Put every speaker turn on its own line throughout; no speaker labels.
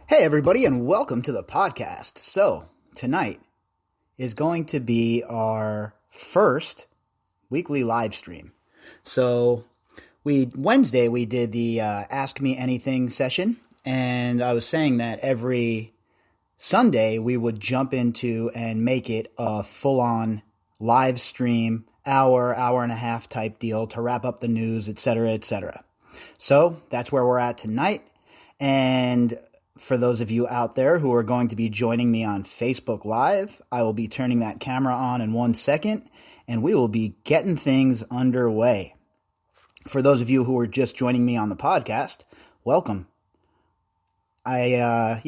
Hey, everybody, and welcome to the podcast. So, tonight is going to be our first weekly live stream. So, Wednesday we did the Ask Me Anything session, and I was saying that every Sunday we would jump into and make it a full-on live stream, hour and a half type deal to wrap up the news, etc., etc. So, that's where we're at tonight, and for those of you out there who are going to be joining me on Facebook Live, I will be turning that camera on in 1 second, and we will be getting things underway. For those of you who are just joining me on the podcast, welcome. I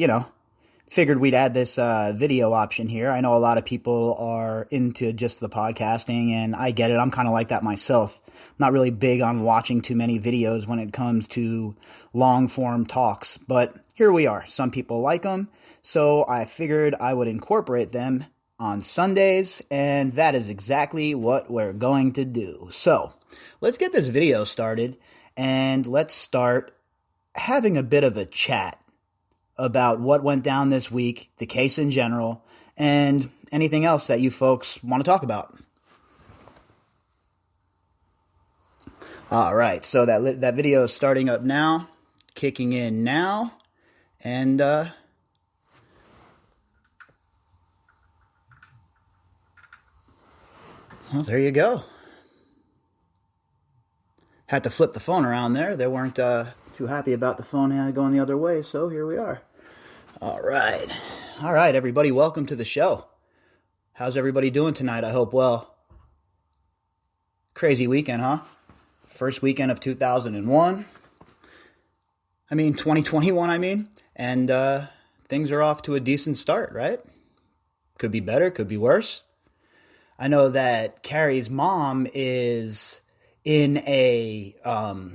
figured we'd add this video option here. I know a lot of people are into just the podcasting, and I get it. I'm kind of like that myself. Not really big on watching too many videos when it comes to long-form talks, but here we are. Some people like them, so I figured I would incorporate them on Sundays, and that is exactly what we're going to do. So, let's get this video started, and let's start having a bit of a chat about what went down this week, the case in general, and anything else that you folks want to talk about. All right, so that video is starting up now, kicking in now, and well, there you go. Had to flip the phone around there. They weren't too happy about the phone going the other way, so here we are. All right, everybody, welcome to the show. How's everybody doing tonight? I hope well. Crazy weekend, huh? First weekend of 2021. 2021, and things are off to a decent start, right? Could be better, could be worse. I know that Carrie's mom is in a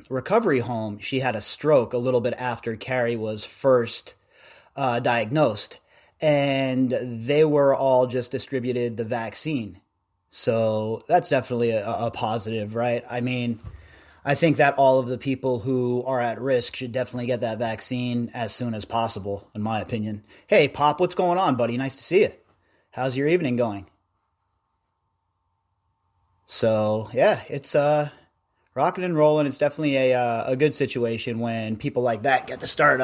recovery home. She had a stroke a little bit after Carrie was first diagnosed, and they were all just distributed the vaccine. So that's definitely a positive, right? I think that all of the people who are at risk should definitely get that vaccine as soon as possible, in my opinion. Hey, Pop, what's going on, buddy? Nice to see you. How's your evening going? So, yeah, it's rocking and rolling. It's definitely a good situation when people like that get to start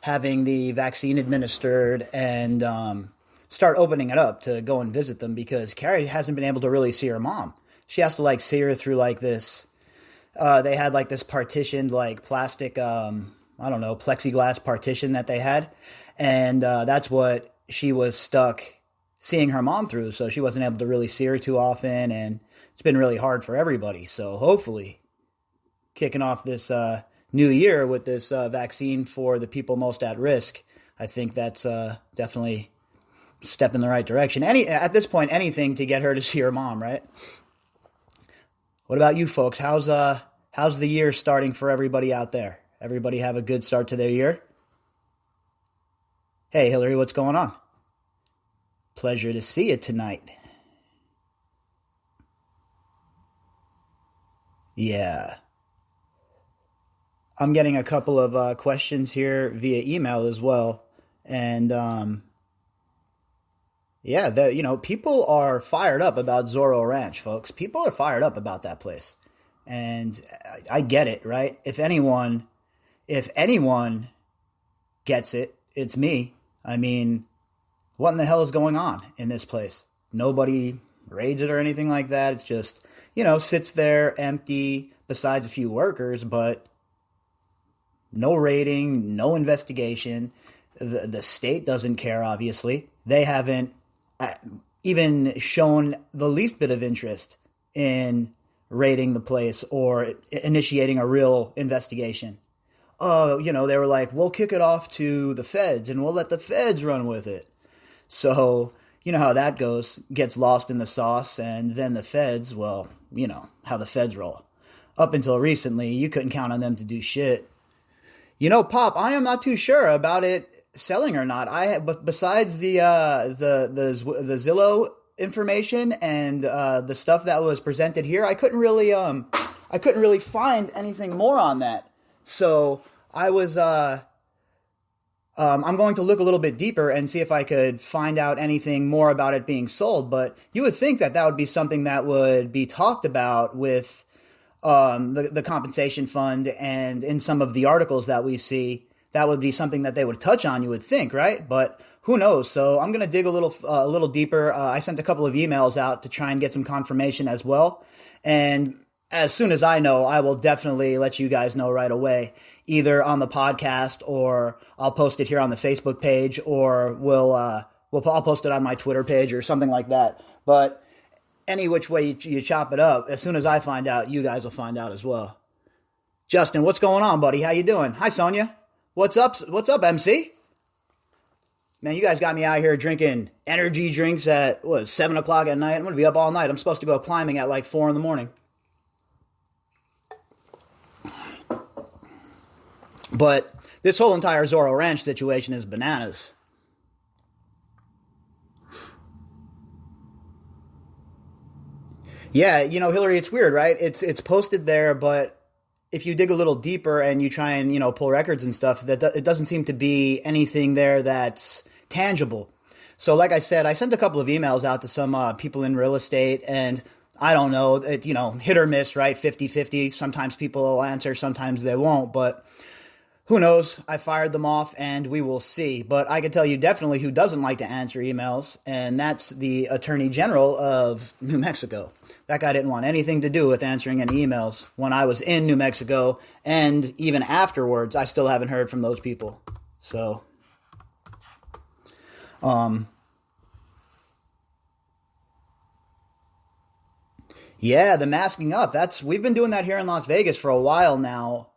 having the vaccine administered and start opening it up to go and visit them, because Carrie hasn't been able to really see her mom. She has to see her through this. They had this partitioned plastic, plexiglass partition that they had. And that's what she was stuck seeing her mom through. So she wasn't able to really see her too often. And it's been really hard for everybody. So hopefully kicking off this new year with this vaccine for the people most at risk, I think that's definitely a step in the right direction. At this point, anything to get her to see her mom, right? What about you folks? How's the year starting for everybody out there? Everybody have a good start to their year? Hey, Hillary, what's going on? Pleasure to see you tonight. Yeah. I'm getting a couple of questions here via email as well. And people are fired up about Zorro Ranch, folks. People are fired up about that place. And I get it, right? If anyone gets it, it's me. What in the hell is going on in this place? Nobody raids it or anything like that. It's just, sits there empty besides a few workers, but no raiding, no investigation. The state doesn't care, obviously. They haven't even shown the least bit of interest in raiding the place or initiating a real investigation. Oh, they were like, we'll kick it off to the feds and we'll let the feds run with it. So, you know how that goes, gets lost in the sauce, and then the feds, well, how the feds roll. Up until recently, you couldn't count on them to do shit. Pop, I am not too sure about it selling or not. But besides the Zillow information and the stuff that was presented here, I couldn't really find anything more on that. So I was I'm going to look a little bit deeper and see if I could find out anything more about it being sold. But you would think that that would be something that would be talked about with the compensation fund, and in some of the articles that we see, that would be something that they would touch on, you would think, right? But who knows? So I'm going to dig a little deeper. I sent a couple of emails out to try and get some confirmation as well. And as soon as I know, I will definitely let you guys know right away, either on the podcast, or I'll post it here on the Facebook page, or I'll post it on my Twitter page or something like that. But any which way you chop it up, as soon as I find out, you guys will find out as well. Justin, what's going on, buddy? How you doing? Hi, Sonia. What's up? What's up, MC? Man, you guys got me out here drinking energy drinks at 7 o'clock at night. I'm gonna be up all night. I'm supposed to go climbing at like 4 in the morning. But this whole entire Zorro Ranch situation is bananas. Yeah, Hillary, it's weird, right? It's posted there, but if you dig a little deeper and you try and, pull records and stuff, it doesn't seem to be anything there that's tangible. So like I said, I sent a couple of emails out to some people in real estate, and I don't know, hit or miss, right? 50-50. Sometimes people will answer, sometimes they won't, but who knows? I fired them off, and we will see. But I can tell you definitely who doesn't like to answer emails, and that's the Attorney General of New Mexico. That guy didn't want anything to do with answering any emails when I was in New Mexico, and even afterwards, I still haven't heard from those people. So, yeah, the masking up. We've been doing that here in Las Vegas for a while now.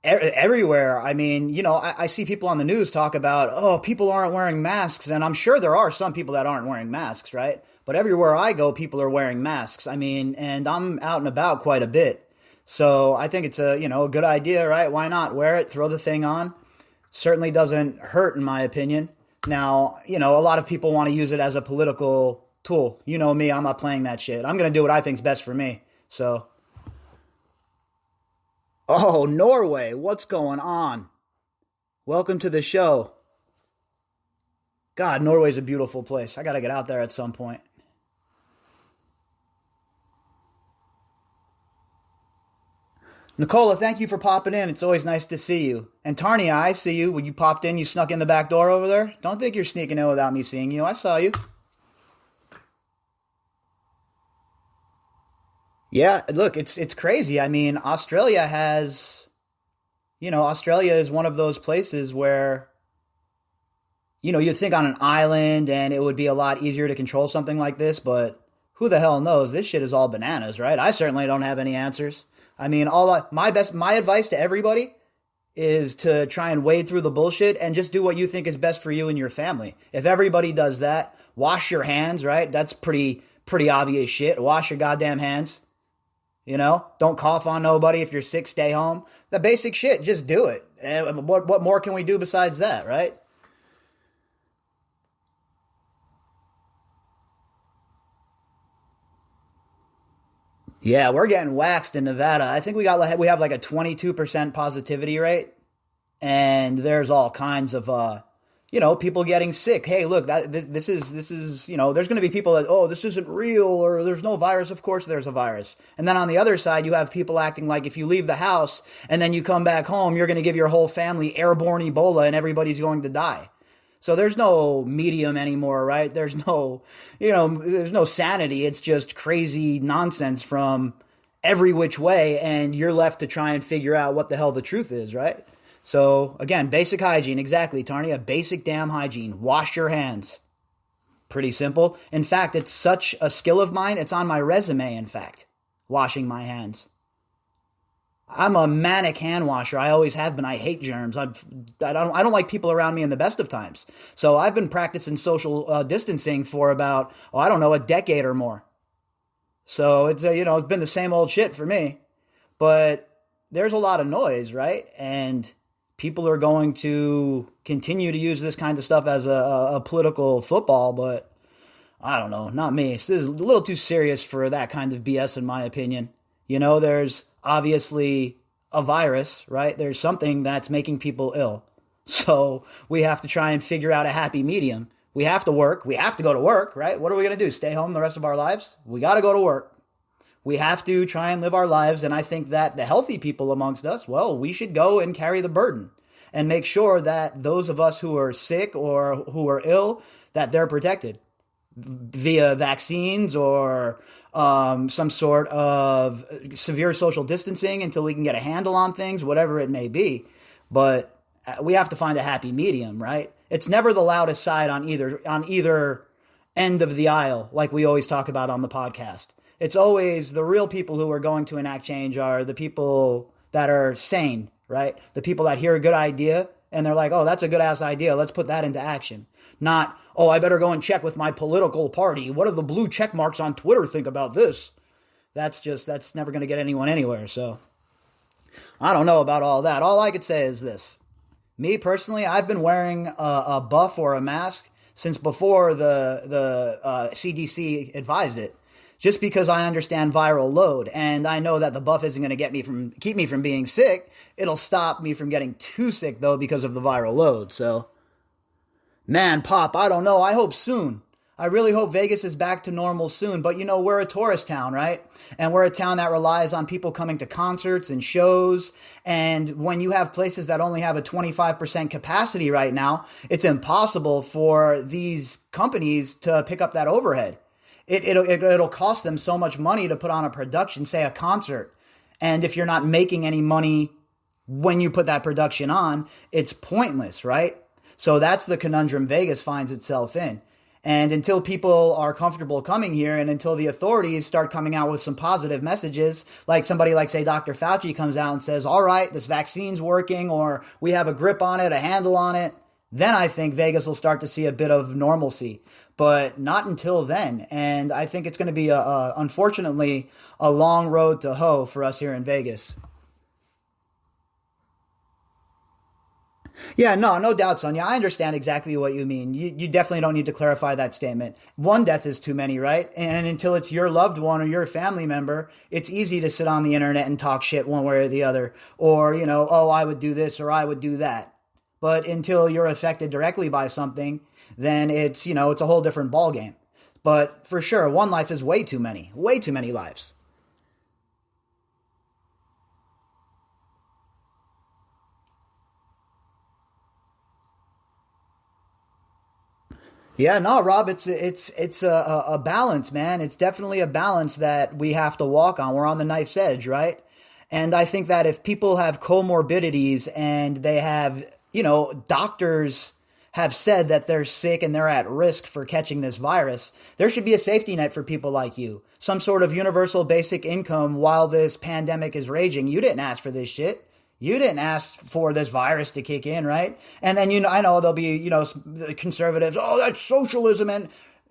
Everywhere. I mean, I see people on the news talk about, oh, people aren't wearing masks. And I'm sure there are some people that aren't wearing masks, right? But everywhere I go, people are wearing masks. I mean, and I'm out and about quite a bit. So I think it's a good idea, right? Why not wear it? Throw the thing on. Certainly doesn't hurt, in my opinion. Now, a lot of people want to use it as a political tool. You know me, I'm not playing that shit. I'm going to do what I think's best for me. So... Oh, Norway, what's going on? Welcome to the show. God, Norway's a beautiful place. I got to get out there at some point. Nicola, thank you for popping in. It's always nice to see you. And Tarnia, I see you. When you popped in, you snuck in the back door over there. Don't think you're sneaking in without me seeing you. I saw you. Yeah, look, it's crazy. I mean, Australia is one of those places where, you'd think on an island and it would be a lot easier to control something like this, but who the hell knows? This shit is all bananas, right? I certainly don't have any answers. I mean, my advice to everybody is to try and wade through the bullshit and just do what you think is best for you and your family. If everybody does that, wash your hands, right? That's pretty obvious shit. Wash your goddamn hands. Don't cough on nobody. If you're sick, stay home. The basic shit, just do it. And what more can we do besides that, right? Yeah, we're getting waxed in Nevada. I think we have like a 22% positivity rate, and there's all kinds of people getting sick. Hey, look, this is there's going to be people that, oh, this isn't real, or there's no virus. Of course there's a virus. And then on the other side, you have people acting like if you leave the house and then you come back home, you're going to give your whole family airborne Ebola and everybody's going to die. So there's no medium anymore, right? There's no sanity. It's just crazy nonsense from every which way, and you're left to try and figure out what the hell the truth is, right? So, again, basic hygiene. Exactly, Tarnia. Basic damn hygiene. Wash your hands. Pretty simple. In fact, it's such a skill of mine, it's on my resume, in fact, washing my hands. I'm a manic hand washer. I always have been. I hate germs. I don't like people around me in the best of times. So I've been practicing social distancing for about, a decade or more. So it's been the same old shit for me. But there's a lot of noise, right? And people are going to continue to use this kind of stuff as a political football, but I don't know, not me. This is a little too serious for that kind of BS in my opinion. There's obviously a virus, right? There's something that's making people ill. So we have to try and figure out a happy medium. We have to work. We have to go to work, right? What are we going to do? Stay home the rest of our lives? We got to go to work. We have to try and live our lives. And I think that the healthy people amongst us, well, we should go and carry the burden and make sure that those of us who are sick or who are ill, that they're protected via vaccines or some sort of severe social distancing until we can get a handle on things, whatever it may be. But we have to find a happy medium, right? It's never the loudest side on either end of the aisle, like we always talk about on the podcast. It's always the real people who are going to enact change are the people that are sane, right? The people that hear a good idea and they're like, oh, that's a good ass idea. Let's put that into action. Not, oh, I better go and check with my political party. What do the blue check marks on Twitter think about this? That's never going to get anyone anywhere. So I don't know about all that. All I could say is this. Me personally, I've been wearing a buff or a mask since before the CDC advised it, just because I understand viral load and I know that the buff isn't going to keep me from being sick. It'll stop me from getting too sick though because of the viral load. So, man, Pop, I don't know. I hope soon. I really hope Vegas is back to normal soon. But, we're a tourist town, right? And we're a town that relies on people coming to concerts and shows. And when you have places that only have a 25% capacity right now, it's impossible for these companies to pick up that overhead. It'll cost them so much money to put on a production, say a concert. And if you're not making any money when you put that production on, it's pointless, right? So that's the conundrum Vegas finds itself in. And until people are comfortable coming here and until the authorities start coming out with some positive messages, like somebody like, say, Dr. Fauci comes out and says, all right, this vaccine's working, or we have a grip on it, a handle on it, then I think Vegas will start to see a bit of normalcy. But not until then. And I think it's going to be, unfortunately, a long road to hoe for us here in Vegas. Yeah, no doubt, Sonia. I understand exactly what you mean. You definitely don't need to clarify that statement. One death is too many, right? And until it's your loved one or your family member, it's easy to sit on the internet and talk shit one way or the other. Or, oh, I would do this or I would do that. But until you're affected directly by something, then it's a whole different ballgame. But for sure, one life is way too many lives. Yeah, no, Rob, it's a balance, man. It's definitely a balance that we have to walk on. We're on the knife's edge, right? And I think that if people have comorbidities and they have, doctors have said that they're sick and they're at risk for catching this virus, there should be a safety net for people like you. Some sort of universal basic income while this pandemic is raging. You didn't ask for this shit. You didn't ask for this virus to kick in, right? And then, I know there'll be, the conservatives, oh, that's socialism. And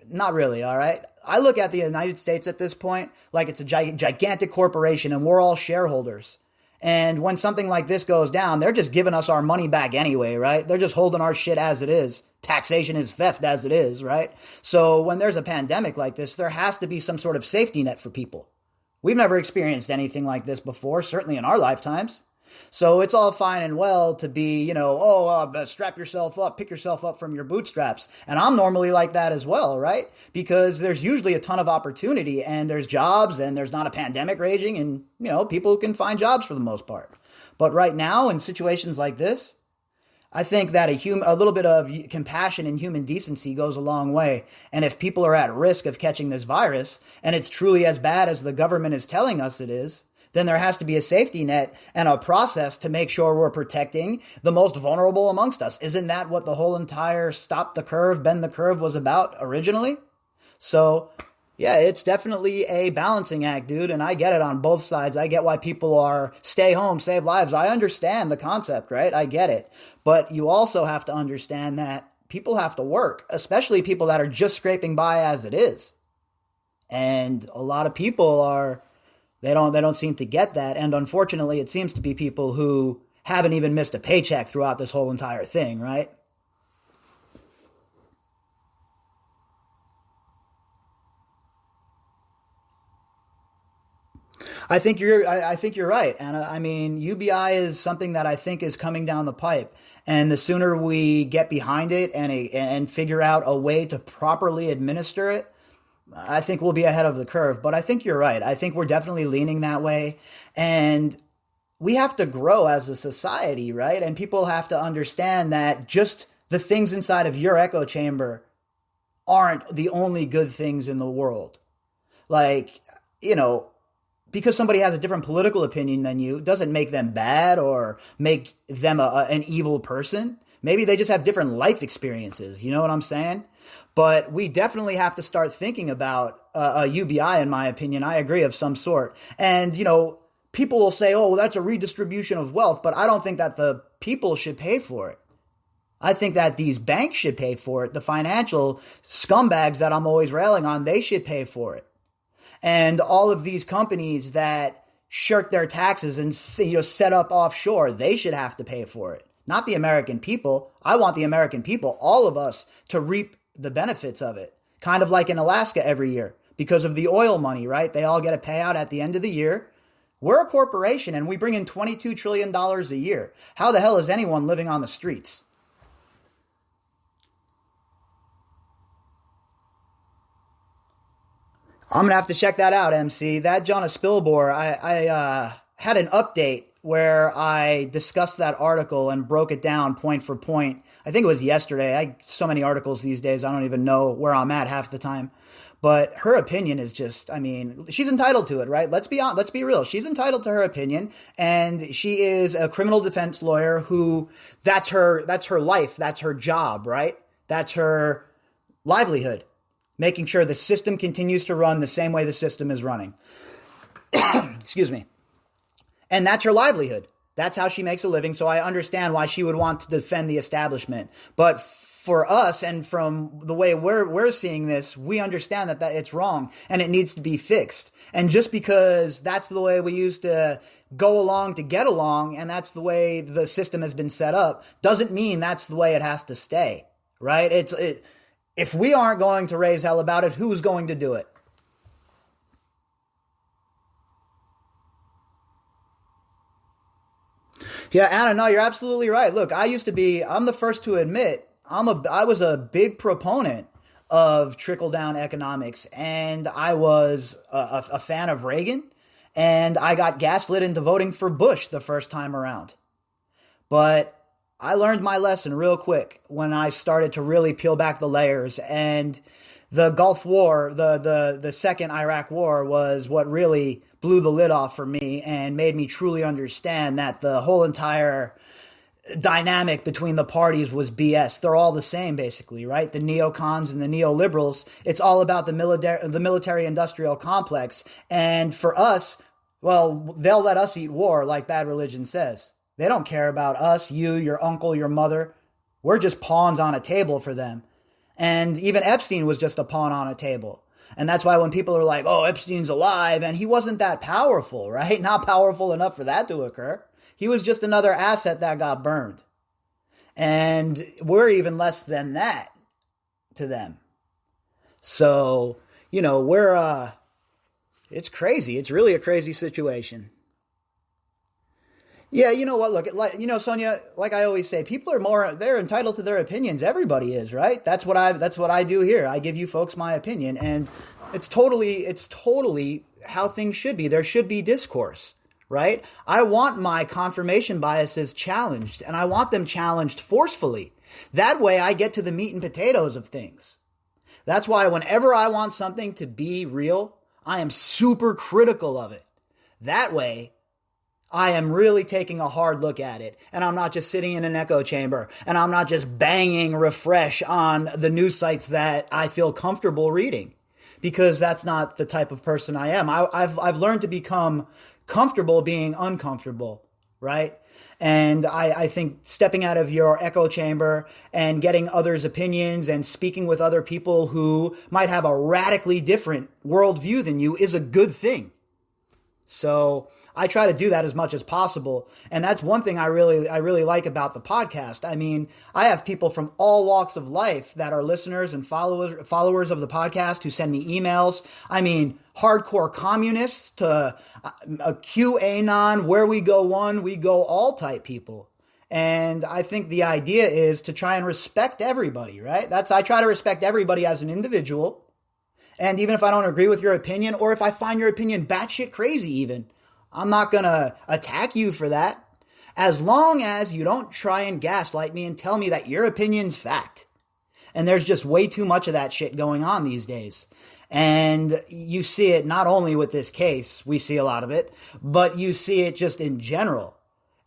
not really, all right? I look at the United States at this point like it's a gigantic corporation and we're all shareholders. And when something like this goes down, they're just giving us our money back anyway, right? They're just holding our shit as it is. Taxation is theft as it is, right? So when there's a pandemic like this, there has to be some sort of safety net for people. We've never experienced anything like this before, certainly in our lifetimes. So it's all fine and well to be, strap yourself up, pick yourself up from your bootstraps. And I'm normally like that as well, right? Because there's usually a ton of opportunity and there's jobs and there's not a pandemic raging and, people can find jobs for the most part. But right now in situations like this, I think that a little bit of compassion and human decency goes a long way. And if people are at risk of catching this virus and it's truly as bad as the government is telling us it is, then there has to be a safety net and a process to make sure we're protecting the most vulnerable amongst us. Isn't that what the whole entire stop the curve, bend the curve was about originally? So, yeah, it's definitely a balancing act, dude, and I get it on both sides. I get why people are stay home, save lives. I understand the concept, right? I get it. But you also have to understand that people have to work, especially people that are just scraping by as it is. And a lot of people they don't seem to get that. And unfortunately, it seems to be people who haven't even missed a paycheck throughout this whole entire thing, right? I think you're right, and I mean UBI is something that I think is coming down the pipe, and the sooner we get behind it and figure out a way to properly administer it, I think we'll be ahead of the curve. But I think you're right. I think we're definitely leaning that way, and we have to grow as a society, right? And people have to understand that just the things inside of your echo chamber aren't the only good things in the world. Like, because somebody has a different political opinion than you doesn't make them bad or make them an evil person. Maybe they just have different life experiences. You know what I'm saying? But we definitely have to start thinking about a UBI, in my opinion. I agree, of some sort. And, people will say, oh, well, that's a redistribution of wealth. But I don't think that the people should pay for it. I think that these banks should pay for it. The financial scumbags that I'm always railing on, they should pay for it. And all of these companies that shirk their taxes and set up offshore, they should have to pay for it. Not the American people. I want the American people, all of us, to reap the benefits of it. Kind of like in Alaska every year. Because of the oil money, right? They all get a payout at the end of the year. We're a corporation and we bring in $22 trillion a year. How the hell is anyone living on the streets? I'm going to have to check that out, MC. That Jonas Spilbor, I had an update where I discussed that article and broke it down point for point. I think it was yesterday. So many articles these days, I don't even know where I'm at half the time. But her opinion is just, I mean, she's entitled to it, right? Let's be real. She's entitled to her opinion, and she is a criminal defense lawyer who that's her life, that's her job, right? That's her livelihood. Making sure the system continues to run the same way the system is running. Excuse me. And that's her livelihood. That's how she makes a living. So I understand why she would want to defend the establishment. But for us, and from the way we're seeing this, we understand that it's wrong and it needs to be fixed. And just because that's the way we used to go along to get along, and that's the way the system has been set up, doesn't mean that's the way it has to stay, right? If we aren't going to raise hell about it, who's going to do it? Yeah, Anna, no, you're absolutely right. Look, I'm the first to admit, I was a big proponent of trickle-down economics, and I was a fan of Reagan, and I got gaslit into voting for Bush the first time around. But I learned my lesson real quick when I started to really peel back the layers, and the Gulf War, the second Iraq War, was what really blew the lid off for me and made me truly understand that the whole entire dynamic between the parties was BS. They're all the same, basically, right? The neocons and the neoliberals. It's all about the military-industrial complex. And for us, well, they'll let us eat war, like Bad Religion says. They don't care about us, you, your uncle, your mother. We're just pawns on a table for them. And even Epstein was just a pawn on a table. And that's why when people are like, oh, Epstein's alive, and he wasn't that powerful, right? Not powerful enough for that to occur. He was just another asset that got burned. And we're even less than that to them. So, it's crazy. It's really a crazy situation. Yeah, you know what? Look, Sonia, like I always say, people they're entitled to their opinions. Everybody is, right? That's what I do here. I give you folks my opinion, and it's totally how things should be. There should be discourse, right? I want my confirmation biases challenged, and I want them challenged forcefully. That way I get to the meat and potatoes of things. That's why whenever I want something to be real, I am super critical of it. That way, I am really taking a hard look at it, and I'm not just sitting in an echo chamber, and I'm not just banging refresh on the news sites that I feel comfortable reading, because that's not the type of person I am. I've learned to become comfortable being uncomfortable, right? And I think stepping out of your echo chamber and getting others' opinions and speaking with other people who might have a radically different worldview than you is a good thing. So I try to do that as much as possible. And that's one thing I really like about the podcast. I mean, I have people from all walks of life that are listeners and followers of the podcast who send me emails. I mean, hardcore communists to a QAnon, where we go one, we go all type people. And I think the idea is to try and respect everybody, right? I try to respect everybody as an individual. And even if I don't agree with your opinion, or if I find your opinion batshit crazy even, I'm not going to attack you for that. As long as you don't try and gaslight me and tell me that your opinion's fact. And there's just way too much of that shit going on these days. And you see it not only with this case, we see a lot of it, but you see it just in general.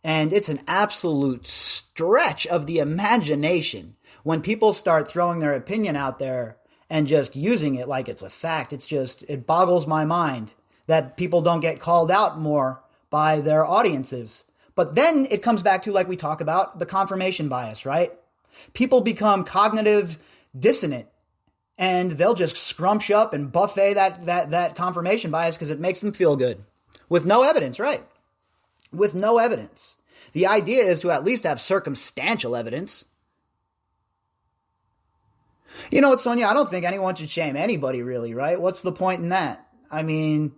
And it's an absolute stretch of the imagination when people start throwing their opinion out there and just using it like it's a fact. It boggles my mind that people don't get called out more by their audiences. But then it comes back to, like we talk about, the confirmation bias, right? People become cognitive dissonant and they'll just scrunch up and buffet that confirmation bias because it makes them feel good. With no evidence, right? With no evidence. The idea is to at least have circumstantial evidence. You know what, Sonia? I don't think anyone should shame anybody, really, right? What's the point in that? I mean,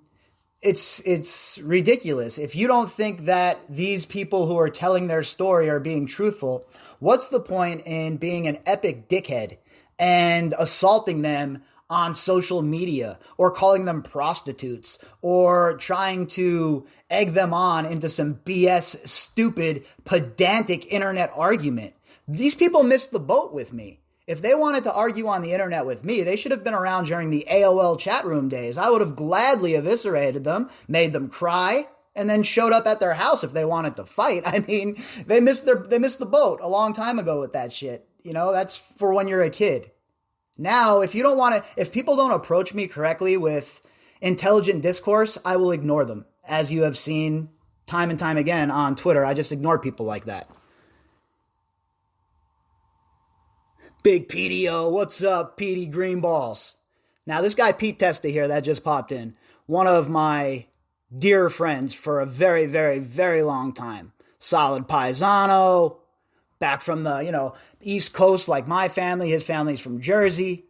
it's ridiculous. If you don't think that these people who are telling their story are being truthful, what's the point in being an epic dickhead and assaulting them on social media, or calling them prostitutes, or trying to egg them on into some BS, stupid, pedantic internet argument? These people missed the boat with me. If they wanted to argue on the internet with me, they should have been around during the AOL chat room days. I would have gladly eviscerated them, made them cry, and then showed up at their house if they wanted to fight. I mean, they missed the boat a long time ago with that shit. You know, that's for when you're a kid. Now, if people don't approach me correctly with intelligent discourse, I will ignore them. As you have seen time and time again on Twitter, I just ignore people like that. Big PDO, what's up, Petey Greenballs? Now, this guy Pete Testa here that just popped in, one of my dear friends for a very, very, very long time. Solid paisano, back from the, East Coast like my family. His family's from Jersey.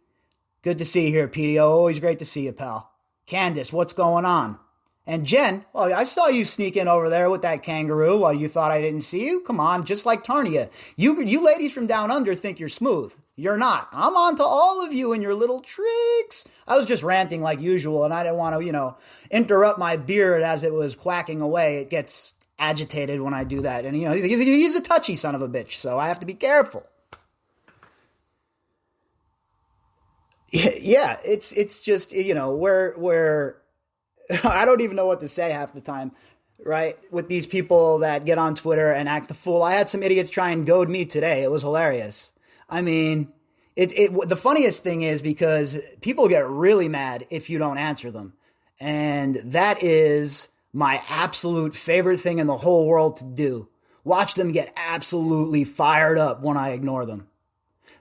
Good to see you here, PDO. Always great to see you, pal. Candace, what's going on? And Jen, I saw you sneak in over there with that kangaroo while you thought I didn't see you. Come on, just like Tarnia. You ladies from down under think you're smooth. You're not. I'm on to all of you and your little tricks. I was just ranting like usual, and I didn't want to, interrupt my beard as it was quacking away. It gets agitated when I do that. And, he's a touchy son of a bitch, so I have to be careful. Yeah, it's just, where I don't even know what to say half the time, right? With these people that get on Twitter and act the fool. I had some idiots try and goad me today. It was hilarious. I mean, the funniest thing is because people get really mad if you don't answer them. And that is my absolute favorite thing in the whole world to do. Watch them get absolutely fired up when I ignore them.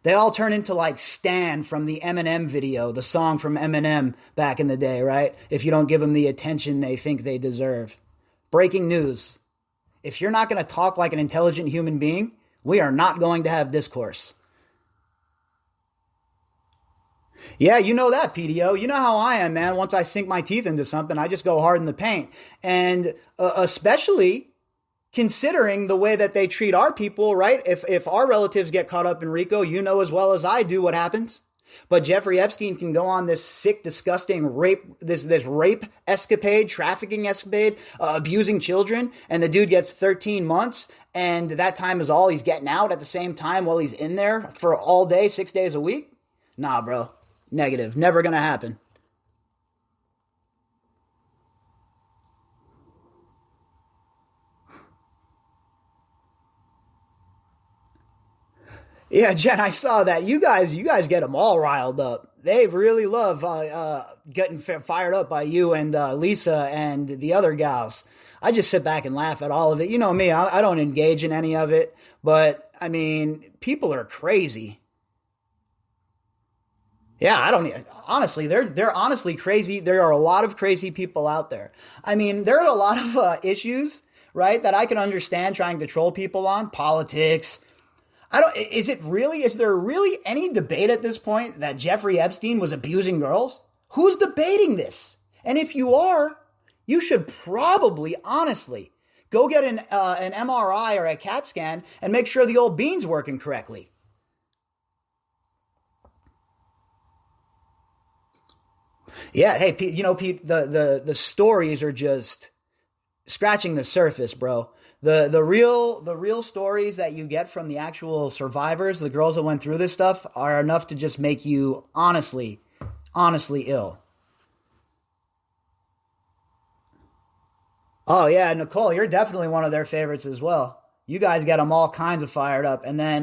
They all turn into like Stan from the Eminem video, the song from Eminem back in the day, right? If you don't give them the attention they think they deserve. Breaking news. If you're not going to talk like an intelligent human being, we are not going to have discourse. Yeah, you know that, PDO. You know how I am, man. Once I sink my teeth into something, I just go hard in the paint. And especially considering the way that they treat our people, right? If our relatives get caught up in RICO, you know as well as I do what happens. But Jeffrey Epstein can go on this sick, disgusting rape, this rape escapade, trafficking escapade, abusing children, and the dude gets 13 months, and that time is all he's getting out at the same time while he's in there for all day, 6 days a week? Nah, bro. Negative. Never gonna happen. Yeah, Jen, I saw that. You guys get them all riled up. They really love getting fired up by you and Lisa and the other gals. I just sit back and laugh at all of it. You know me, I don't engage in any of it. But, I mean, people are crazy. Yeah, I don't honestly. They're honestly crazy. There are a lot of crazy people out there. I mean, there are a lot of issues, right, that I can understand trying to troll people on politics. I don't. Is it really? Is there really any debate at this point that Jeffrey Epstein was abusing girls? Who's debating this? And if you are, you should probably honestly go get an MRI or a CAT scan and make sure the old bean's working correctly. Yeah, hey, Pete, Pete, the stories are just scratching the surface, bro. The real stories that you get from the actual survivors, the girls that went through this stuff, are enough to just make you honestly ill. Oh yeah, Nicole, you're definitely one of their favorites as well. You guys get them all kinds of fired up, and then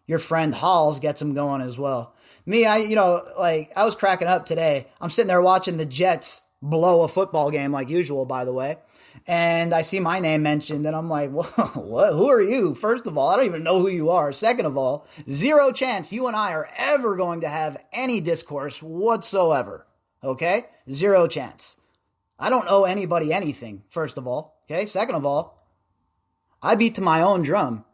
your friend Halls gets them going as well. Me, I was cracking up today. I'm sitting there watching the Jets blow a football game like usual, by the way, and I see my name mentioned, and I'm like, well, what? Who are you? First of all, I don't even know who you are. Second of all, zero chance you and I are ever going to have any discourse whatsoever. Okay, zero chance. I don't owe anybody anything, first of all. Okay, second of all, I beat to my own drum.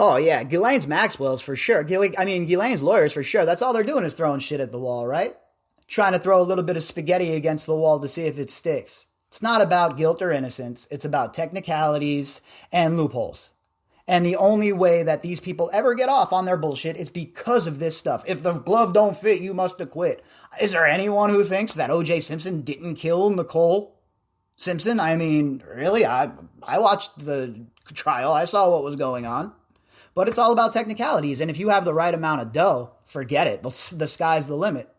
Oh yeah, Ghislaine's Maxwell's for sure. Ghislaine's lawyers for sure. That's all they're doing is throwing shit at the wall, right? Trying to throw a little bit of spaghetti against the wall to see if it sticks. It's not about guilt or innocence. It's about technicalities and loopholes. And the only way that these people ever get off on their bullshit is because of this stuff. If the glove don't fit, you must acquit. Is there anyone who thinks that O.J. Simpson didn't kill Nicole Simpson? I mean, really? I watched the trial. I saw what was going on. But it's all about technicalities. And if you have the right amount of dough, forget it. The sky's the limit.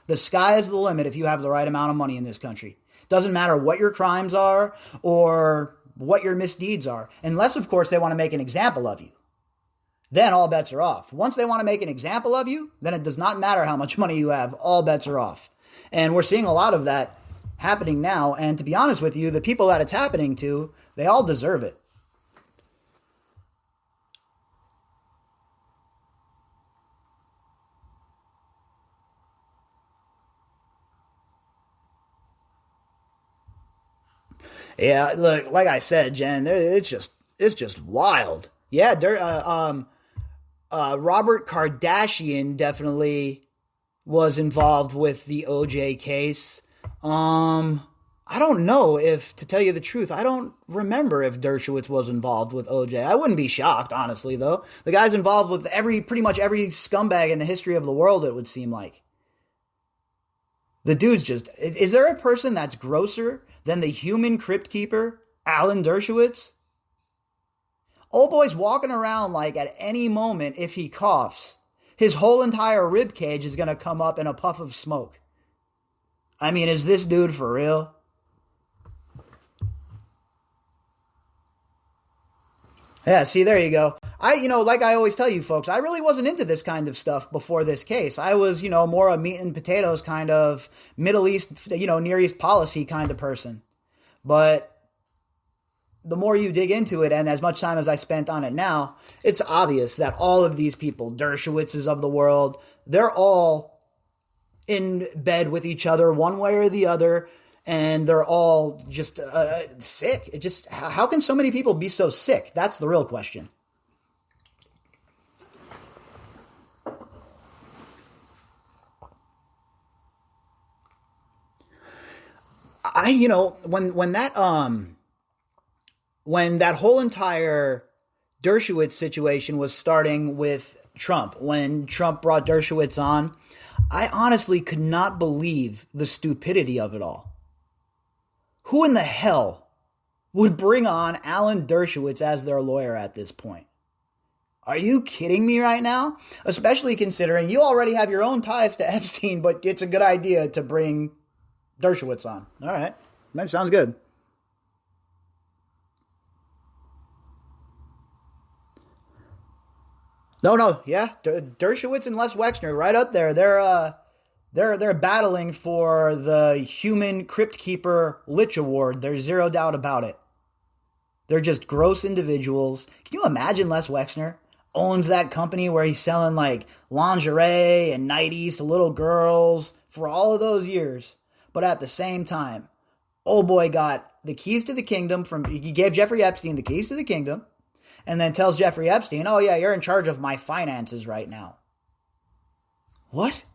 The sky is the limit if you have the right amount of money in this country. Doesn't matter what your crimes are or what your misdeeds are. Unless, of course, they want to make an example of you. Then all bets are off. Once they want to make an example of you, then it does not matter how much money you have. All bets are off. And we're seeing a lot of that happening now. And to be honest with you, the people that it's happening to, they all deserve it. Yeah, look, like I said, Jen, it's just wild. Yeah, Robert Kardashian definitely was involved with the OJ case. I don't know if, to tell you the truth, I don't remember if Dershowitz was involved with OJ. I wouldn't be shocked, honestly, though. The guy's involved with pretty much every scumbag in the history of the world, it would seem like. The dude's just, is there a person that's grosser than the human crypt keeper, Alan Dershowitz? Old boy's walking around like at any moment, if he coughs, his whole entire rib cage is going to come up in a puff of smoke. I mean, is this dude for real? Yeah, see, there you go. Like I always tell you folks, I really wasn't into this kind of stuff before this case. I was, more a meat and potatoes kind of Middle East, Near East policy kind of person. But the more you dig into it, and as much time as I spent on it now, it's obvious that all of these people, Dershowitzes of the world, they're all in bed with each other one way or the other, and they're all just sick. How can so many people be so sick? That's the real question. When that whole entire Dershowitz situation was starting with Trump, when Trump brought Dershowitz on, I honestly could not believe the stupidity of it all. Who in the hell would bring on Alan Dershowitz as their lawyer at this point? Are you kidding me right now? Especially considering you already have your own ties to Epstein, but it's a good idea to bring Dershowitz on. All right. That sounds good. No, yeah. Dershowitz and Les Wexner right up there. They're battling for the Human Crypt Keeper Lich Award. There's zero doubt about it. They're just gross individuals. Can you imagine Les Wexner owns that company where he's selling like lingerie and nighties to little girls for all of those years? But at the same time, old boy got the keys to the kingdom he gave Jeffrey Epstein the keys to the kingdom, and then tells Jeffrey Epstein, oh yeah, you're in charge of my finances right now. What?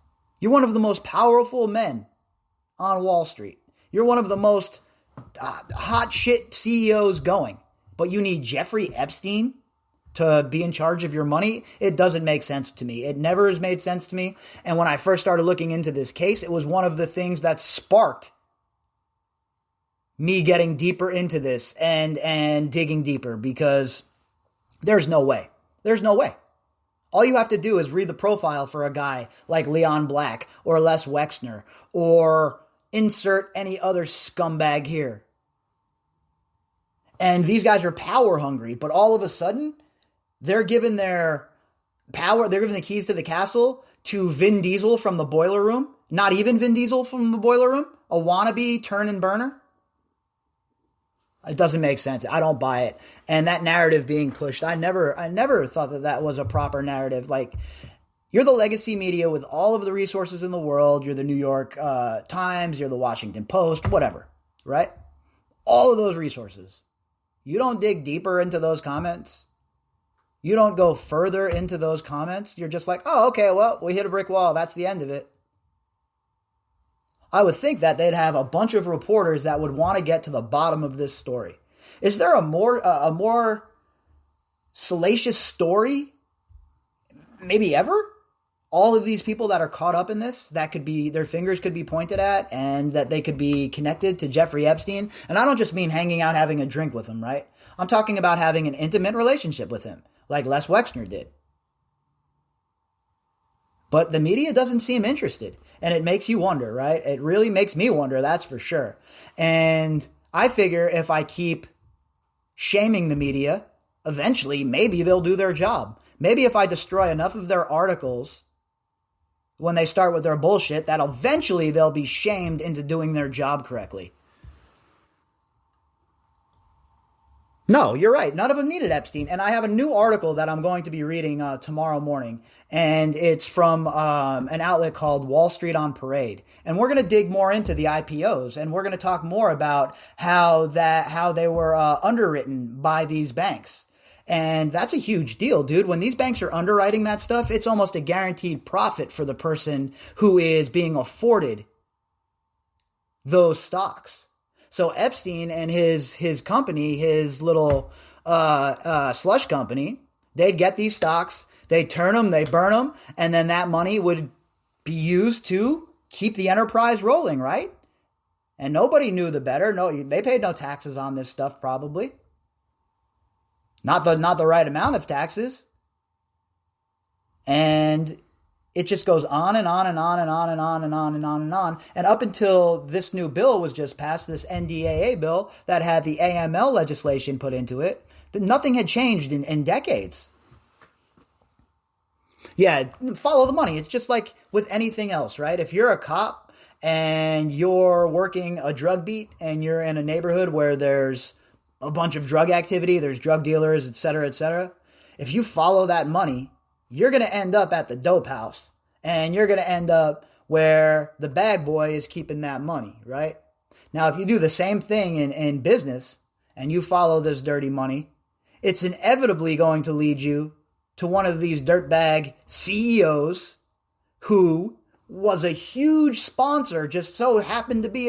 You're one of the most powerful men on Wall Street. You're one of the most hot shit CEOs going. But you need Jeffrey Epstein to be in charge of your money? It doesn't make sense to me. It never has made sense to me. And when I first started looking into this case, it was one of the things that sparked me getting deeper into this and digging deeper, because there's no way. There's no way. All you have to do is read the profile for a guy like Leon Black or Les Wexner or insert any other scumbag here. And these guys are power hungry, but all of a sudden, they're giving their power, they're giving the keys to the castle to Vin Diesel from the Boiler Room. Not even Vin Diesel from the Boiler Room. A wannabe turn and burner. It doesn't make sense. I don't buy it. And that narrative being pushed, I never thought that was a proper narrative. Like, you're the legacy media with all of the resources in the world. You're the New York Times. You're the Washington Post, whatever, right? All of those resources. You don't dig deeper into those comments. You don't go further into those comments. You're just like, oh, okay, well, we hit a brick wall. That's the end of it. I would think that they'd have a bunch of reporters that would want to get to the bottom of this story. Is there a more salacious story, maybe ever? All of these people that are caught up in this, that could be, their fingers could be pointed at, and that they could be connected to Jeffrey Epstein. And I don't just mean hanging out, having a drink with him, right? I'm talking about having an intimate relationship with him, like Les Wexner did. But the media doesn't seem interested. And it makes you wonder, right? It really makes me wonder, that's for sure. And I figure if I keep shaming the media, eventually maybe they'll do their job. Maybe if I destroy enough of their articles when they start with their bullshit, that eventually they'll be shamed into doing their job correctly. No, you're right. None of them needed Epstein. And I have a new article that I'm going to be reading tomorrow morning. And it's from an outlet called Wall Street on Parade. And we're going to dig more into the IPOs. And we're going to talk more about how they were underwritten by these banks. And that's a huge deal, dude. When these banks are underwriting that stuff, it's almost a guaranteed profit for the person who is being afforded those stocks. So Epstein and his company, his little slush company, they'd get these stocks, they'd turn them, they burn them, and then that money would be used to keep the enterprise rolling, right? And nobody knew the better. No, they paid no taxes on this stuff, probably. Not the right amount of taxes. And it just goes on and on and on and on and on and on and on and on. And up until this new bill was just passed, this NDAA bill that had the AML legislation put into it, that nothing had changed in decades. Yeah, follow the money. It's just like with anything else, right? If you're a cop and you're working a drug beat and you're in a neighborhood where there's a bunch of drug activity, there's drug dealers, et cetera, if you follow that money, you're going to end up at the dope house, and you're going to end up where the bad boy is keeping that money, right? Now, if you do the same thing in business and you follow this dirty money, it's inevitably going to lead you to one of these dirtbag CEOs who was a huge sponsor, just so happened to be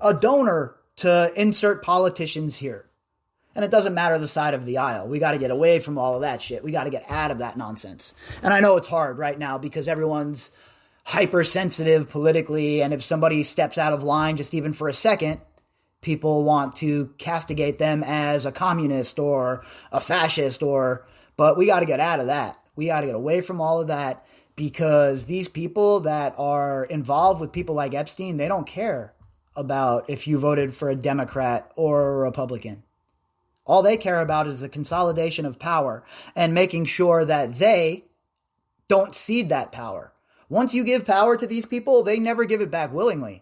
a donor to insert politicians here. And it doesn't matter the side of the aisle. We got to get away from all of that shit. We got to get out of that nonsense. And I know it's hard right now because everyone's hypersensitive politically. And if somebody steps out of line just even for a second, people want to castigate them as a communist or a fascist but we got to get out of that. We got to get away from all of that because these people that are involved with people like Epstein, they don't care about if you voted for a Democrat or a Republican. All they care about is the consolidation of power and making sure that they don't cede that power. Once you give power to these people, they never give it back willingly.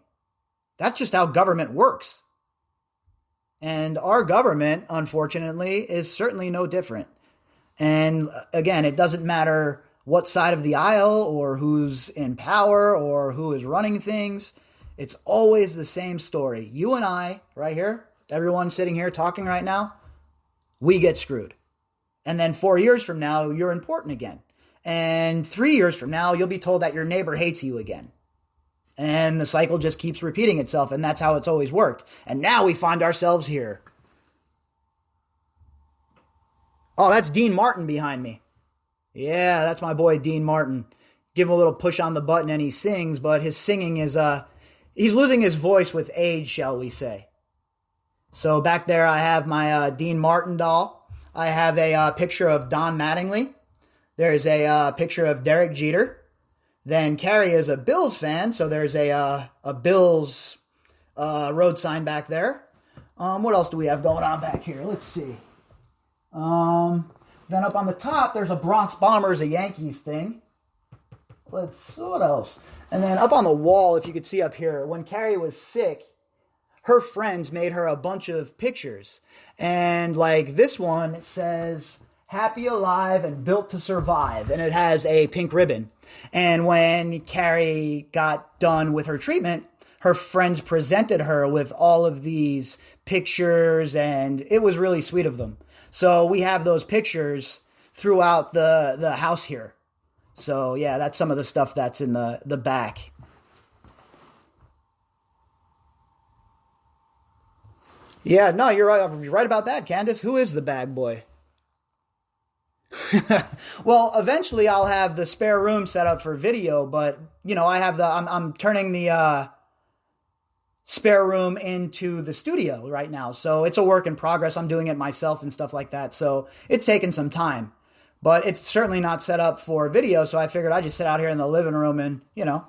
That's just how government works. And our government, unfortunately, is certainly no different. And again, it doesn't matter what side of the aisle or who's in power or who is running things. It's always the same story. You and I, right here, everyone sitting here talking right now, we get screwed. And then 4 years from now, you're important again. And 3 years from now, you'll be told that your neighbor hates you again. And the cycle just keeps repeating itself, and that's how it's always worked. And now we find ourselves here. Oh, that's Dean Martin behind me. Yeah, that's my boy Dean Martin. Give him a little push on the button and he sings, but his singing is, he's losing his voice with age, shall we say. So back there I have my Dean Martin doll. I have a picture of Don Mattingly. There's a picture of Derek Jeter. Then Carrie is a Bills fan, so there's a Bills road sign back there. What else do we have going on back here? Let's see. Then up on the top, there's a Bronx Bombers, a Yankees thing. What else? And then up on the wall, if you could see up here, when Carrie was sick, her friends made her a bunch of pictures. And like this one, it says, "Happy, alive, and built to survive." And it has a pink ribbon. And when Carrie got done with her treatment, her friends presented her with all of these pictures, and it was really sweet of them. So we have those pictures throughout the house here. So yeah, that's some of the stuff that's in the back. Yeah, no, you're right about that, Candace. Who is the bag boy? Well, eventually I'll have the spare room set up for video, but you know, I'm turning the spare room into the studio right now. So it's a work in progress. I'm doing it myself and stuff like that. So it's taken some time, but it's certainly not set up for video. So I figured I'd just sit out here in the living room and, you know,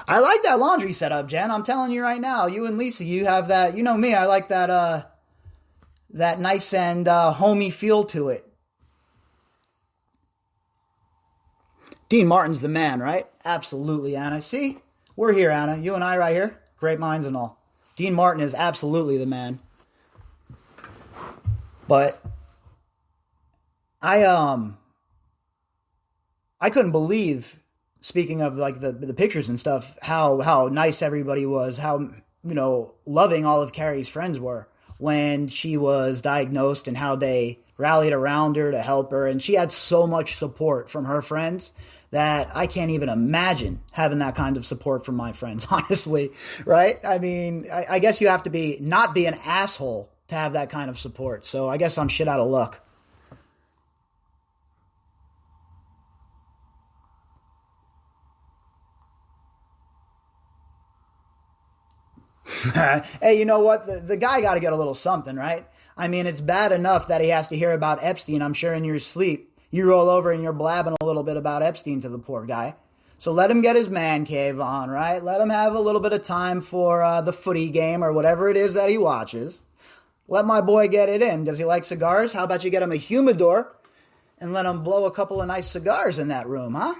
I like that laundry setup, Jen. I'm telling you right now, you and Lisa, you have that, you know me, I like that, that nice and homey feel to it. Dean Martin's the man, right? Absolutely, Anna. See? We're here, Anna. You and I right here. Great minds and all. Dean Martin is absolutely the man. But I couldn't believe, speaking of like the pictures and stuff, how nice everybody was, how, you know, loving all of Carrie's friends were when she was diagnosed and how they rallied around her to help her. And she had so much support from her friends that I can't even imagine having that kind of support from my friends, honestly, right? I mean, I guess you have to not be an asshole to have that kind of support. So I guess I'm shit out of luck. Hey, you know what? The guy got to get a little something, right? I mean, it's bad enough that he has to hear about Epstein. I'm sure in your sleep, you roll over and you're blabbing a little bit about Epstein to the poor guy. So let him get his man cave on, right? Let him have a little bit of time for the footy game or whatever it is that he watches. Let my boy get it in. Does he like cigars? How about you get him a humidor and let him blow a couple of nice cigars in that room, huh?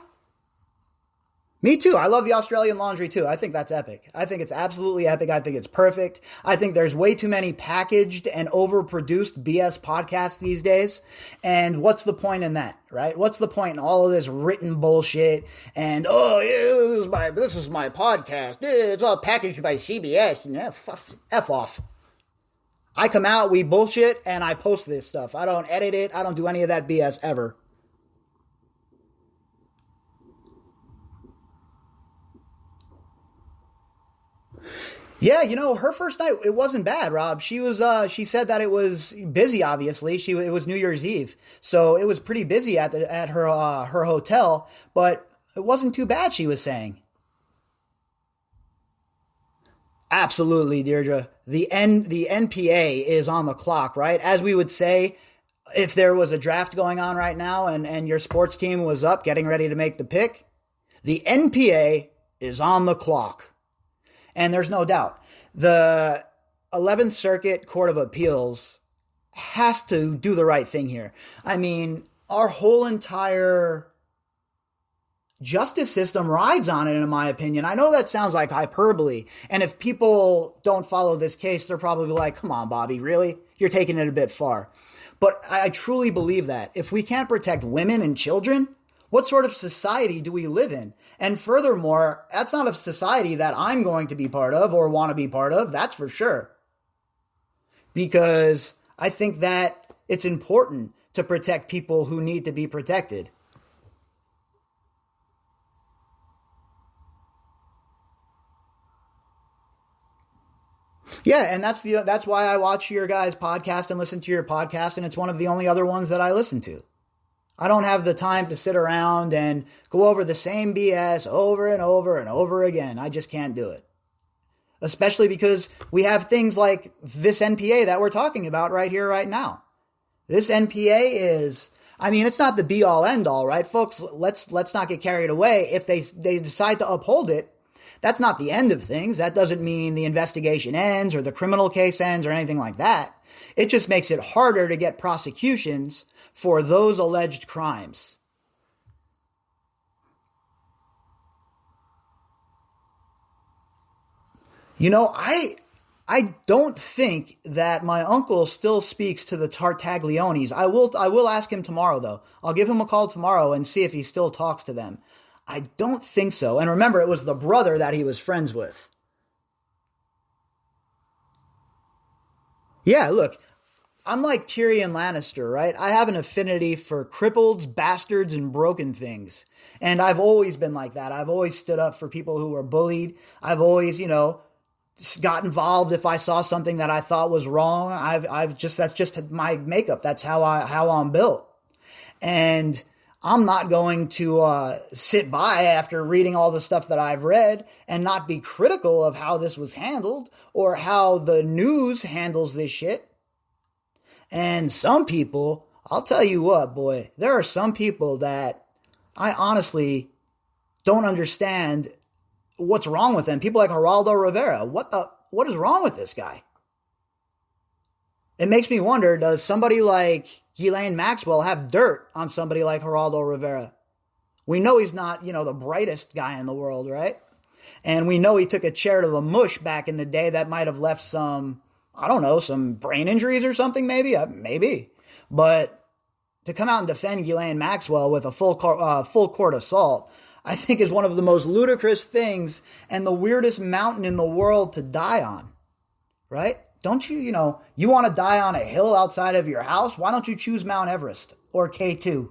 Me too. I love the Australian laundry too. I think that's epic. I think it's absolutely epic. I think it's perfect. I think there's way too many packaged and overproduced BS podcasts these days. And what's the point in that, right? What's the point in all of this written bullshit? And, oh, yeah, this is my podcast. It's all packaged by CBS. And F off. I come out, we bullshit, and I post this stuff. I don't edit it. I don't do any of that BS ever. Yeah, you know, her first night, it wasn't bad, Rob. She said that it was busy, obviously. It was New Year's Eve. So it was pretty busy at her hotel, but it wasn't too bad, she was saying. Absolutely, Deirdre. The NPA is on the clock, right? As we would say, if there was a draft going on right now and your sports team was up getting ready to make the pick, the NPA is on the clock. And there's no doubt. The 11th Circuit Court of Appeals has to do the right thing here. I mean, our whole entire justice system rides on it, in my opinion. I know that sounds like hyperbole. And if people don't follow this case, they're probably like, come on, Bobby, really? You're taking it a bit far. But I truly believe that if we can't protect women and children, what sort of society do we live in? And furthermore, that's not a society that I'm going to be part of or want to be part of. That's for sure. Because I think that it's important to protect people who need to be protected. Yeah, and that's why I watch your guys' podcast and listen to your podcast, and it's one of the only other ones that I listen to. I don't have the time to sit around and go over the same BS over and over and over again. I just can't do it. Especially because we have things like this NPA that we're talking about right here, right now. This NPA is, I mean, it's not the be all end all, right? Folks, let's not get carried away. If they decide to uphold it, that's not the end of things. That doesn't mean the investigation ends or the criminal case ends or anything like that. It just makes it harder to get prosecutions for those alleged crimes. You know, I don't think that my uncle still speaks to the Tartaglionis. I will ask him tomorrow, though. I'll give him a call tomorrow and see if he still talks to them. I don't think so. And remember, it was the brother that he was friends with. Yeah, look, I'm like Tyrion Lannister, right? I have an affinity for crippled, bastards, and broken things. And I've always been like that. I've always stood up for people who were bullied. I've always, got involved if I saw something that I thought was wrong. That's just my makeup. That's how I'm built. And I'm not going to sit by after reading all the stuff that I've read and not be critical of how this was handled or how the news handles this shit. And some people, I'll tell you what, boy, there are some people that I honestly don't understand what's wrong with them. People like Geraldo Rivera. What is wrong with this guy? It makes me wonder, does somebody like Ghislaine Maxwell have dirt on somebody like Geraldo Rivera? We know he's not, the brightest guy in the world, right? And we know he took a chair to the mush back in the day that might have left some brain injuries or something, maybe. But to come out and defend Ghislaine Maxwell with a full court assault, I think is one of the most ludicrous things and the weirdest mountain in the world to die on, right? Don't you, you want to die on a hill outside of your house? Why don't you choose Mount Everest or K2?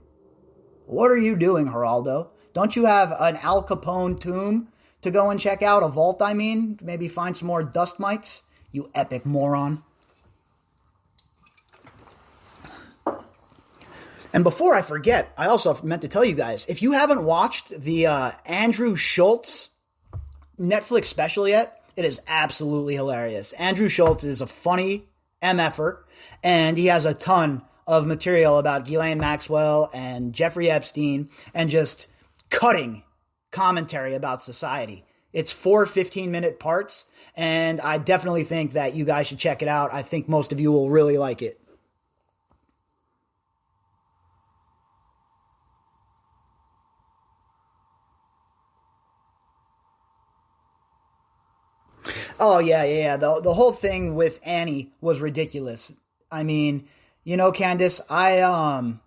What are you doing, Geraldo? Don't you have an Al Capone tomb to go and check out? A vault, I mean? Maybe find some more dust mites? You epic moron. And before I forget, I also meant to tell you guys, if you haven't watched the Andrew Schultz Netflix special yet, it is absolutely hilarious. Andrew Schultz is a funny MFer, and he has a ton of material about Ghislaine Maxwell and Jeffrey Epstein and just cutting commentary about society. It's 4 15-minute parts, and I definitely think that you guys should check it out. I think most of you will really like it. Oh, yeah. The whole thing with Annie was ridiculous. I mean, Candace, I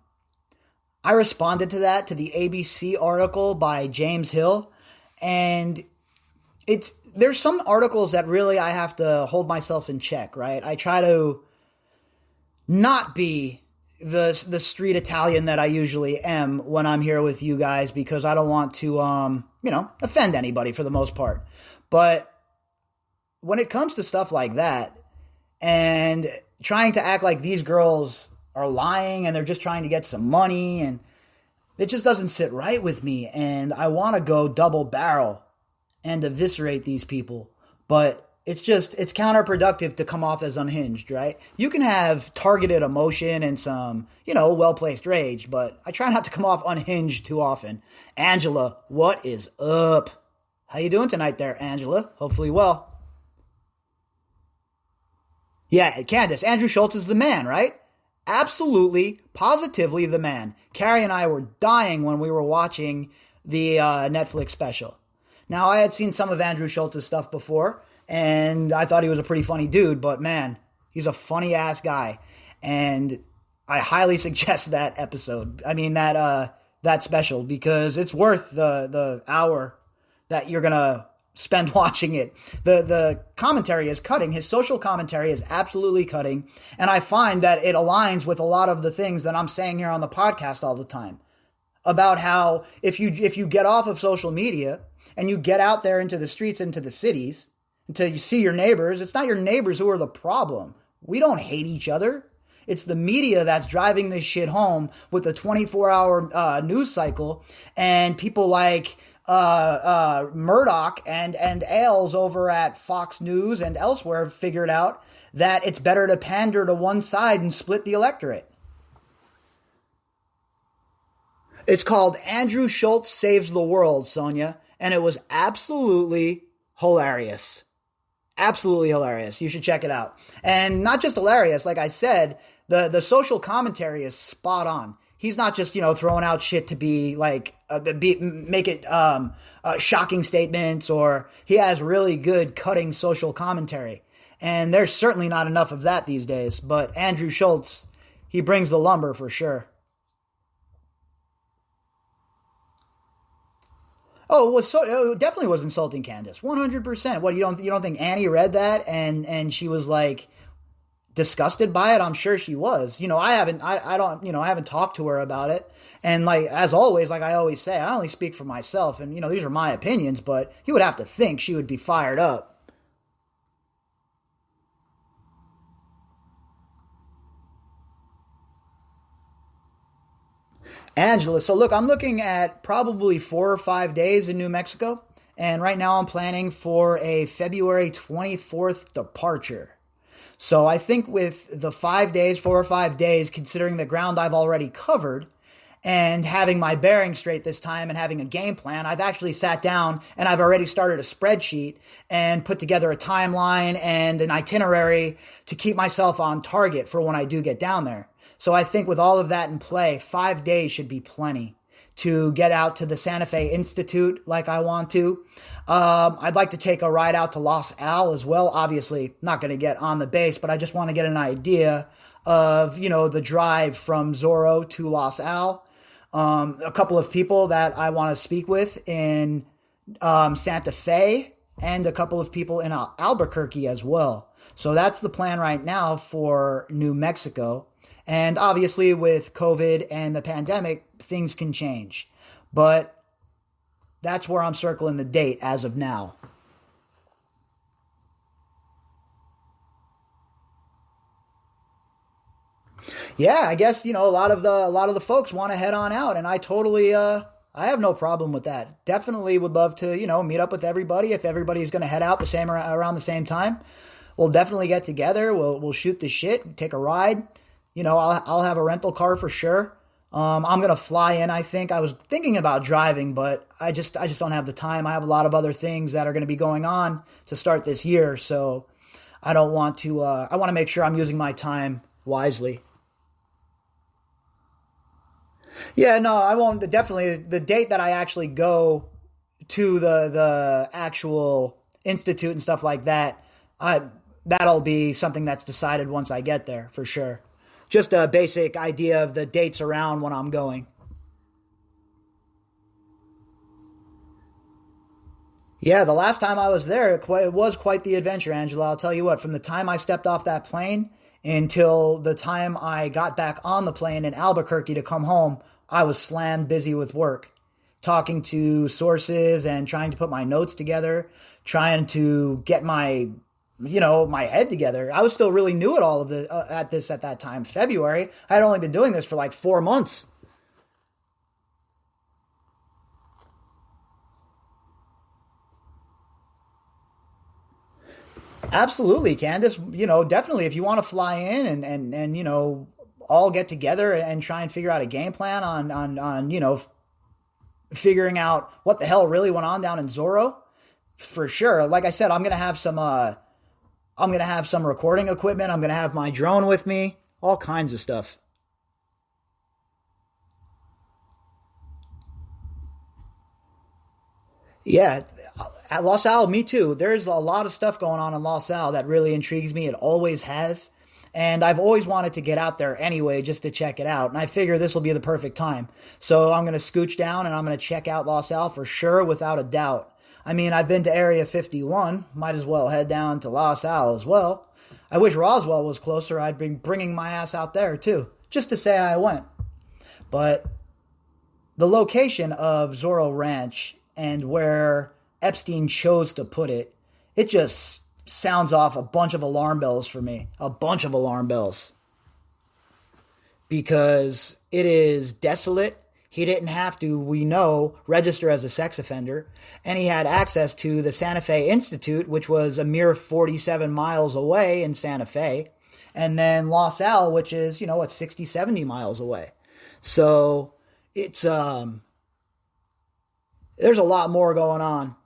responded to the ABC article by James Hill, and there's some articles that really I have to hold myself in check, right? I try to not be the street Italian that I usually am when I'm here with you guys because I don't want to, offend anybody for the most part. But when it comes to stuff like that and trying to act like these girls are lying and they're just trying to get some money, and it just doesn't sit right with me. And I want to go double barrel and eviscerate these people, but it's counterproductive to come off as unhinged, right? You can have targeted emotion and some, well-placed rage, but I try not to come off unhinged too often. Angela, what is up? How you doing tonight there, Angela? Hopefully well. Yeah, Candace, Andrew Schultz is the man, right? Absolutely, positively the man. Carrie and I were dying when we were watching the Netflix special. Now, I had seen some of Andrew Schultz's stuff before, and I thought he was a pretty funny dude, but man, he's a funny ass guy. And I highly suggest that episode. I mean, that special, because it's worth the hour that you're going to spend watching it. The commentary is cutting. His social commentary is absolutely cutting. And I find that it aligns with a lot of the things that I'm saying here on the podcast all the time about how if you get off of social media and you get out there into the streets, into the cities, until you see your neighbors, it's not your neighbors who are the problem. We don't hate each other. It's the media that's driving this shit home with a 24-hour news cycle, and people like Murdoch and Ailes over at Fox News and elsewhere have figured out that it's better to pander to one side and split the electorate. It's called Andrew Schultz Saves the World, Sonia, and it was absolutely hilarious. Absolutely hilarious. You should check it out. And not just hilarious, like I said, the social commentary is spot on. He's not just, throwing out shit to be like, make it shocking statements, or he has really good cutting social commentary. And there's certainly not enough of that these days. But Andrew Schultz, he brings the lumber for sure. Oh, it definitely was insulting Candace. 100%. What, you don't think Annie read that and she was like disgusted by it? I'm sure she was. I haven't talked to her about it. And like, as always, like I always say, I only speak for myself, and these are my opinions, but you would have to think she would be fired up. Angela, so look, I'm looking at probably 4 or 5 days in New Mexico, and right now I'm planning for a February 24th departure. So I think with the 5 days, 4 or 5 days, considering the ground I've already covered, and having my bearings straight this time and having a game plan, I've actually sat down and I've already started a spreadsheet and put together a timeline and an itinerary to keep myself on target for when I do get down there. So I think with all of that in play, 5 days should be plenty to get out to the Santa Fe Institute like I want to. I'd like to take a ride out to Los Al as well. Obviously, not going to get on the base, but I just want to get an idea of, the drive from Zorro to Los Al. A couple of people that I want to speak with in Santa Fe, and a couple of people in Albuquerque as well. So that's the plan right now for New Mexico. And obviously with COVID and the pandemic, things can change. But that's where I'm circling the date as of now. Yeah, I guess, a lot of the folks want to head on out, and I totally I have no problem with that. Definitely would love to, meet up with everybody. If everybody's going to head out the same around the same time, we'll definitely get together. We'll shoot the shit, take a ride. I'll have a rental car for sure. I'm going to fly in, I think. I was thinking about driving, but I just don't have the time. I have a lot of other things that are going to be going on to start this year. So I don't want to, I want to make sure I'm using my time wisely. Yeah, no, I won't. Definitely the date that I actually go to the actual institute and stuff like that, that'll be something that's decided once I get there for sure. Just a basic idea of the dates around when I'm going. Yeah, the last time I was there, it was quite the adventure, Angela. I'll tell you what, from the time I stepped off that plane until the time I got back on the plane in Albuquerque to come home, I was slammed busy with work, talking to sources and trying to put my notes together, trying to get my head together. I was still really new at all of the at that time. February, I had only been doing this for like 4 months. Absolutely, Candace. Definitely, if you want to fly in and all get together and try and figure out a game plan on figuring out what the hell really went on down in Zorro, for sure. Like I said, I'm gonna have some recording equipment. I'm gonna have my drone with me. All kinds of stuff. Yeah, at Los Al, me too. There's a lot of stuff going on in Los Al that really intrigues me. It always has. And I've always wanted to get out there anyway just to check it out. And I figure this will be the perfect time. So I'm going to scooch down and I'm going to check out Los Al for sure, without a doubt. I mean, I've been to Area 51. Might as well head down to Los Al as well. I wish Roswell was closer. I'd be bringing my ass out there too, just to say I went. But the location of Zorro Ranch and where Epstein chose to put it, it just sounds off a bunch of alarm bells for me. A bunch of alarm bells. Because it is desolate. He didn't have to, we know, register as a sex offender. And he had access to the Santa Fe Institute, which was a mere 47 miles away in Santa Fe. And then Los Al, which is, 60, 70 miles away. So it's, there's a lot more going on.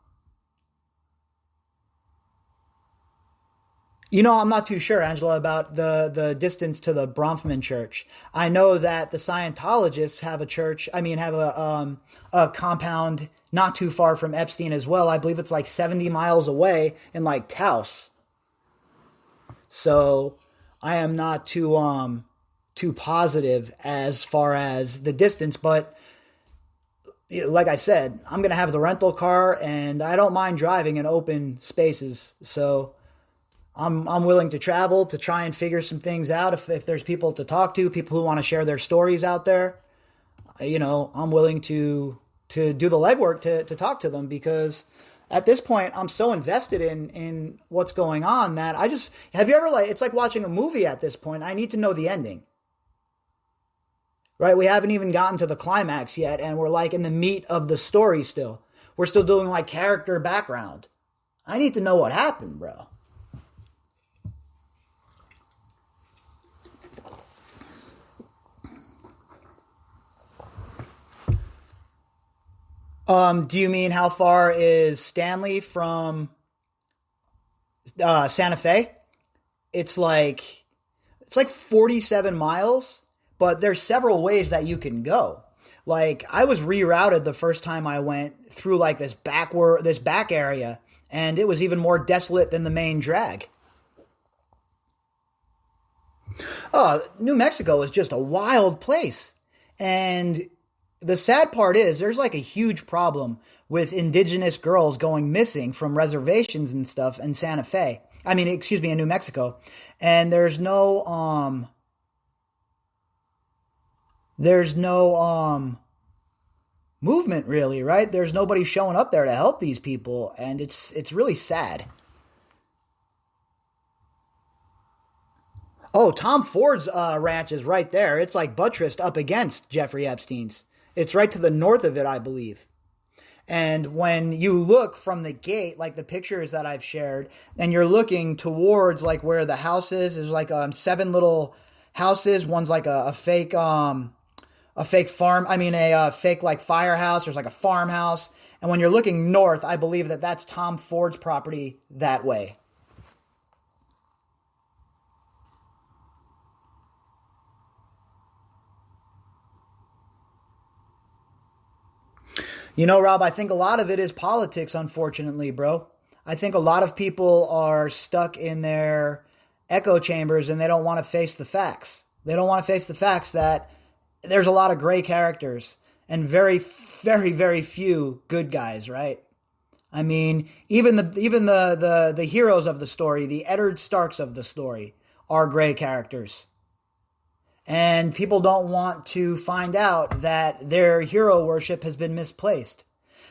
I'm not too sure, Angela, about the distance to the Bronfman Church. I know that the Scientologists have a compound not too far from Epstein as well. I believe it's like 70 miles away in like Taos. So I am not too positive as far as the distance, but like I said, I'm going to have the rental car and I don't mind driving in open spaces. So I'm willing to travel to try and figure some things out. If there's people to talk to, people who want to share their stories out there, I'm willing to do the legwork to talk to them, because at this point I'm so invested in what's going on that have you ever it's like watching a movie at this point. I need to know the ending. Right? We haven't even gotten to the climax yet, and we're like in the meat of the story still. We're still doing like character background. I need to know what happened, bro. Do you mean how far is Stanley from Santa Fe? It's like 47 miles, but there's several ways that you can go. Like, I was rerouted the first time I went through like this back area, and it was even more desolate than the main drag. New Mexico is just a wild place. And the sad part is there's like a huge problem with indigenous girls going missing from reservations and stuff in Santa Fe. In New Mexico. And there's no movement really, right? There's nobody showing up there to help these people, and it's really sad. Oh, Tom Ford's ranch is right there. It's like buttressed up against Jeffrey Epstein's. It's right to the north of it, I believe. And when you look from the gate, like the pictures that I've shared, and you're looking towards like where the house is, there's like 7 little houses. One's like a fake farm. A fake like firehouse. There's like a farmhouse. And when you're looking north, I believe that that's Tom Ford's property that way. Rob, I think a lot of it is politics, unfortunately, bro. I think a lot of people are stuck in their echo chambers and they don't want to face the facts. They don't want to face the facts that there's a lot of gray characters and very, very, very few good guys, right? I mean, even the heroes of the story, the Eddard Starks of the story, are gray characters. And people don't want to find out that their hero worship has been misplaced.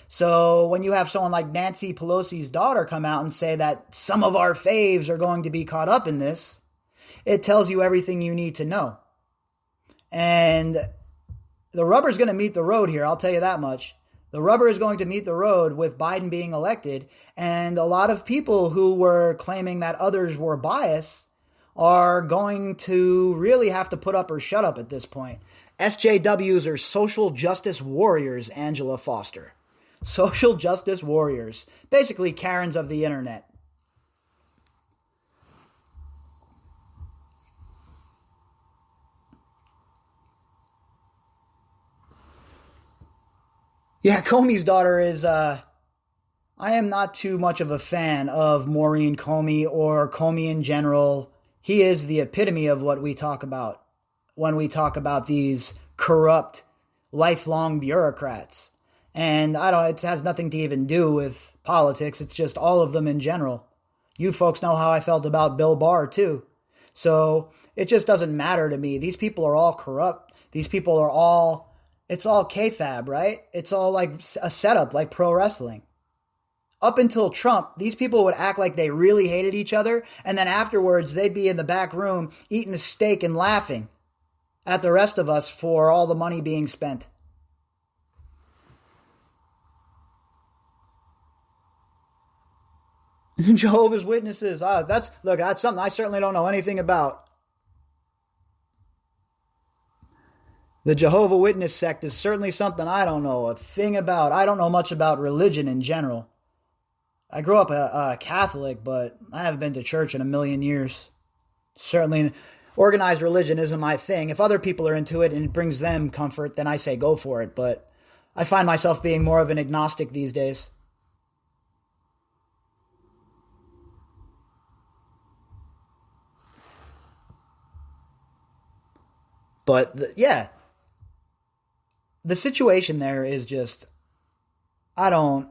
So when you have someone like Nancy Pelosi's daughter come out and say that some of our faves are going to be caught up in this, it tells you everything you need to know. And the rubber's going to meet the road here, I'll tell you that much. The rubber is going to meet the road with Biden being elected, and a lot of people who were claiming that others were biased are going to really have to put up or shut up at this point. SJWs are social justice warriors, Angela Foster. Social justice warriors. Basically Karens of the internet. Yeah, Comey's daughter is I am not too much of a fan of Maureen Comey or Comey in general. He is the epitome of what we talk about when we talk about these corrupt, lifelong bureaucrats. And it has nothing to even do with politics. It's just all of them in general. You folks know how I felt about Bill Barr too. So it just doesn't matter to me. These people are all corrupt. These people are all, it's all kayfabe, right? It's all like a setup, like pro wrestling. Up until Trump, these people would act like they really hated each other, and then afterwards they'd be in the back room eating a steak and laughing at the rest of us for all the money being spent. Jehovah's Witnesses, that's something I certainly don't know anything about. The Jehovah Witness sect is certainly something I don't know a thing about. I don't know much about religion in general. I grew up a Catholic, but I haven't been to church in a million years. Certainly, organized religion isn't my thing. If other people are into it and it brings them comfort, then I say go for it. But I find myself being more of an agnostic these days. But the situation there is just, I don't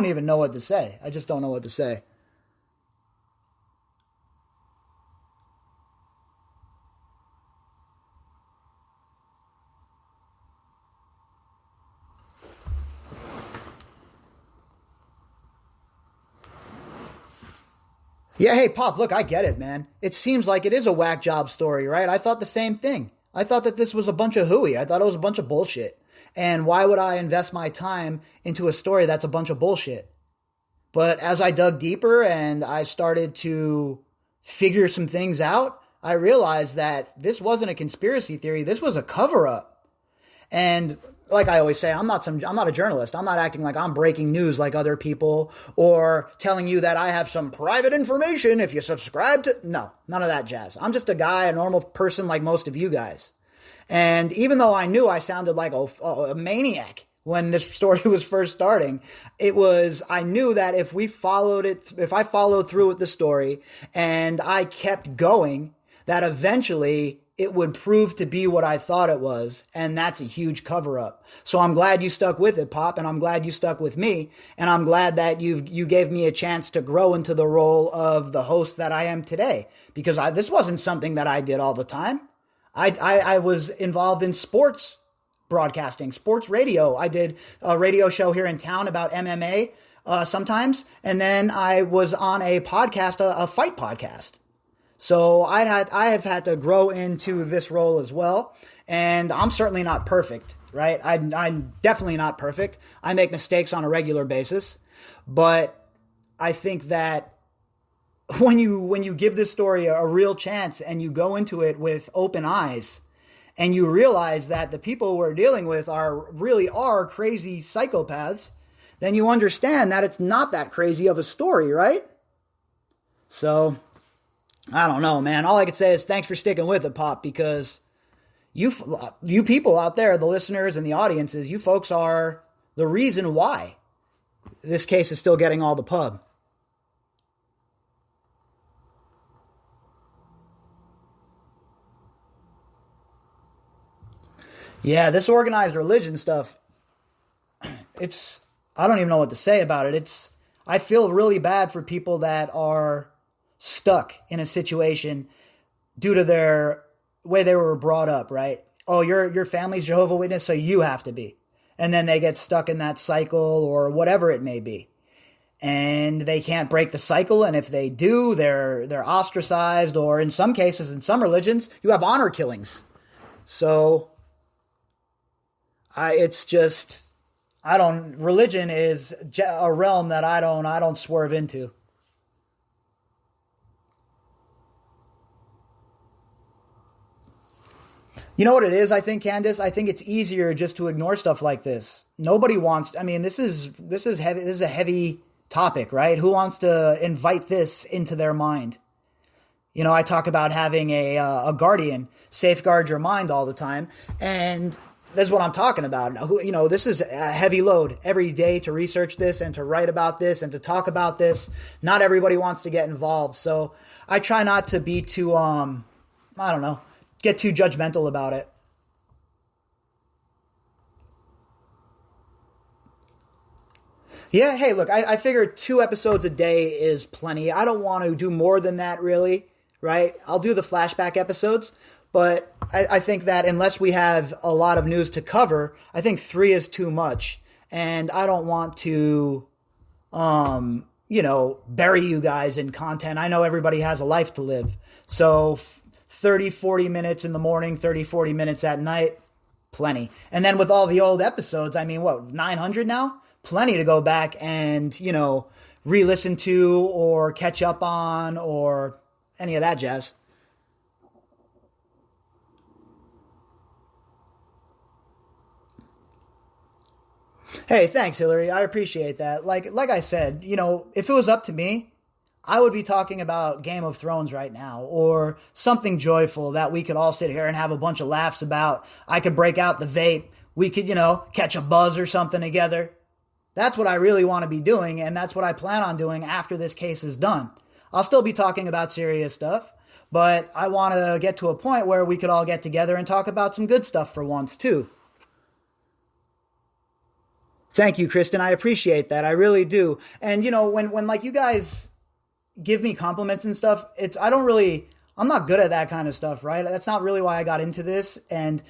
even know what to say. I just don't know what to say. Yeah, hey, Pop, look, I get it, man. It seems like it is a whack job story, right? I thought the same thing. I thought that this was a bunch of hooey. I thought it was a bunch of bullshit. And why would I invest my time into a story that's a bunch of bullshit? But as I dug deeper and I started to figure some things out, I realized that this wasn't a conspiracy theory. This was a cover-up. And like I always say, I'm not a journalist. I'm not acting like I'm breaking news like other people or telling you that I have some private information if you subscribe to... No, none of that jazz. I'm just a guy, a normal person like most of you guys. And even though I knew I sounded like a maniac when this story was first starting, I knew that if I followed through with the story and I kept going, that eventually it would prove to be what I thought it was, and that's a huge cover-up. So I'm glad you stuck with it, Pop, and I'm glad you stuck with me, and I'm glad that you gave me a chance to grow into the role of the host that I am today, because this wasn't something that I did all the time. I was involved in sports broadcasting, sports radio. I did a radio show here in town about MMA sometimes, and then I was on a podcast, a fight podcast. So I have had to grow into this role as well, and I'm certainly not perfect, right? I'm definitely not perfect. I make mistakes on a regular basis, but I think that when you give this story a real chance and you go into it with open eyes and you realize that the people we're dealing with really are crazy psychopaths, then you understand that it's not that crazy of a story, right? So I don't know, man. All I could say is thanks for sticking with it, Pop, because you people out there, the listeners and the audiences, you folks are the reason why this case is still getting all the pub. Yeah, this organized religion stuff, I don't even know what to say about it. I feel really bad for people that are stuck in a situation due to their way they were brought up, right? Oh, your family's Jehovah's Witness, so you have to be. And then they get stuck in that cycle or whatever it may be. And they can't break the cycle, and if they do, they're ostracized, or in some cases, in some religions, you have honor killings. So religion is a realm that I don't swerve into. You know what it is, I think, Candace? I think it's easier just to ignore stuff like this. Nobody wants, this is heavy. This is a heavy topic, right? Who wants to invite this into their mind? You know, I talk about having a guardian safeguard your mind all the time. And That's what I'm talking about. This is a heavy load every day to research this and to write about this and to talk about this. Not everybody wants to get involved. So I try not to be too, get too judgmental about it. Yeah, hey, look, I figure 2 episodes a day is plenty. I don't want to do more than that, really, right? I'll do the flashback episodes, but I think that unless we have a lot of news to cover, I think 3 is too much. And I don't want to, bury you guys in content. I know everybody has a life to live. So 30, 40 minutes in the morning, 30, 40 minutes at night, plenty. And then with all the old episodes, 900 now? Plenty to go back and, re-listen to or catch up on or any of that jazz. Hey, thanks, Hillary. I appreciate that. Like I said, if it was up to me, I would be talking about Game of Thrones right now or something joyful that we could all sit here and have a bunch of laughs about. I could break out the vape. We could, catch a buzz or something together. That's what I really want to be doing, and that's what I plan on doing after this case is done. I'll still be talking about serious stuff, but I want to get to a point where we could all get together and talk about some good stuff for once, too. Thank you, Kristen. I appreciate that. I really do. And, when you guys give me compliments and stuff, I'm not good at that kind of stuff, right? That's not really why I got into this, and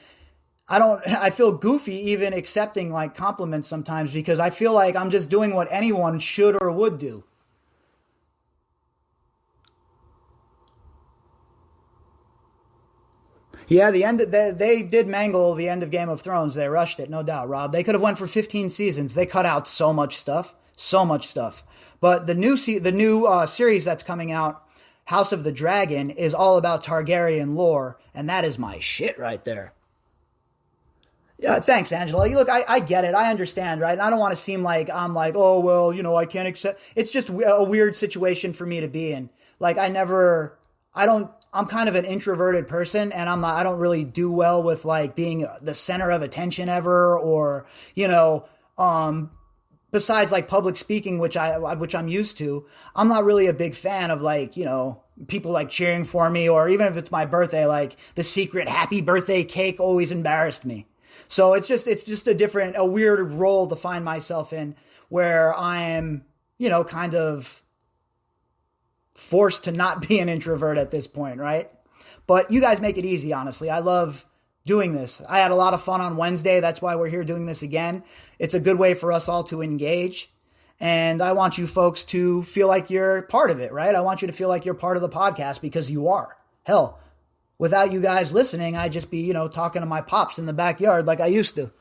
I feel goofy even accepting compliments sometimes because I feel like I'm just doing what anyone should or would do. Yeah, they did mangle the end of Game of Thrones. They rushed it, no doubt, Rob. They could have went for 15 seasons. They cut out so much stuff. But the new series that's coming out, House of the Dragon, is all about Targaryen lore, and that is my shit right there. Yeah, thanks, Angela. Look, I get it. I understand, right? And I don't want to seem like I'm oh, well, I can't accept. It's just a weird situation for me to be in. I'm kind of an introverted person and I don't really do well with being the center of attention ever or, besides public speaking, which I'm used to. I'm not really a big fan of people cheering for me or even if it's my birthday, the secret happy birthday cake always embarrassed me. So it's just a weird role to find myself in where I am, kind of forced to not be an introvert at this point, right? But you guys make it easy, honestly. I love doing this. I had a lot of fun on Wednesday. That's why we're here doing this again. It's a good way for us all to engage. And I want you folks to feel like you're part of it, right? I want you to feel like you're part of the podcast because you are. Hell, without you guys listening, I'd just be, talking to my pops in the backyard like I used to.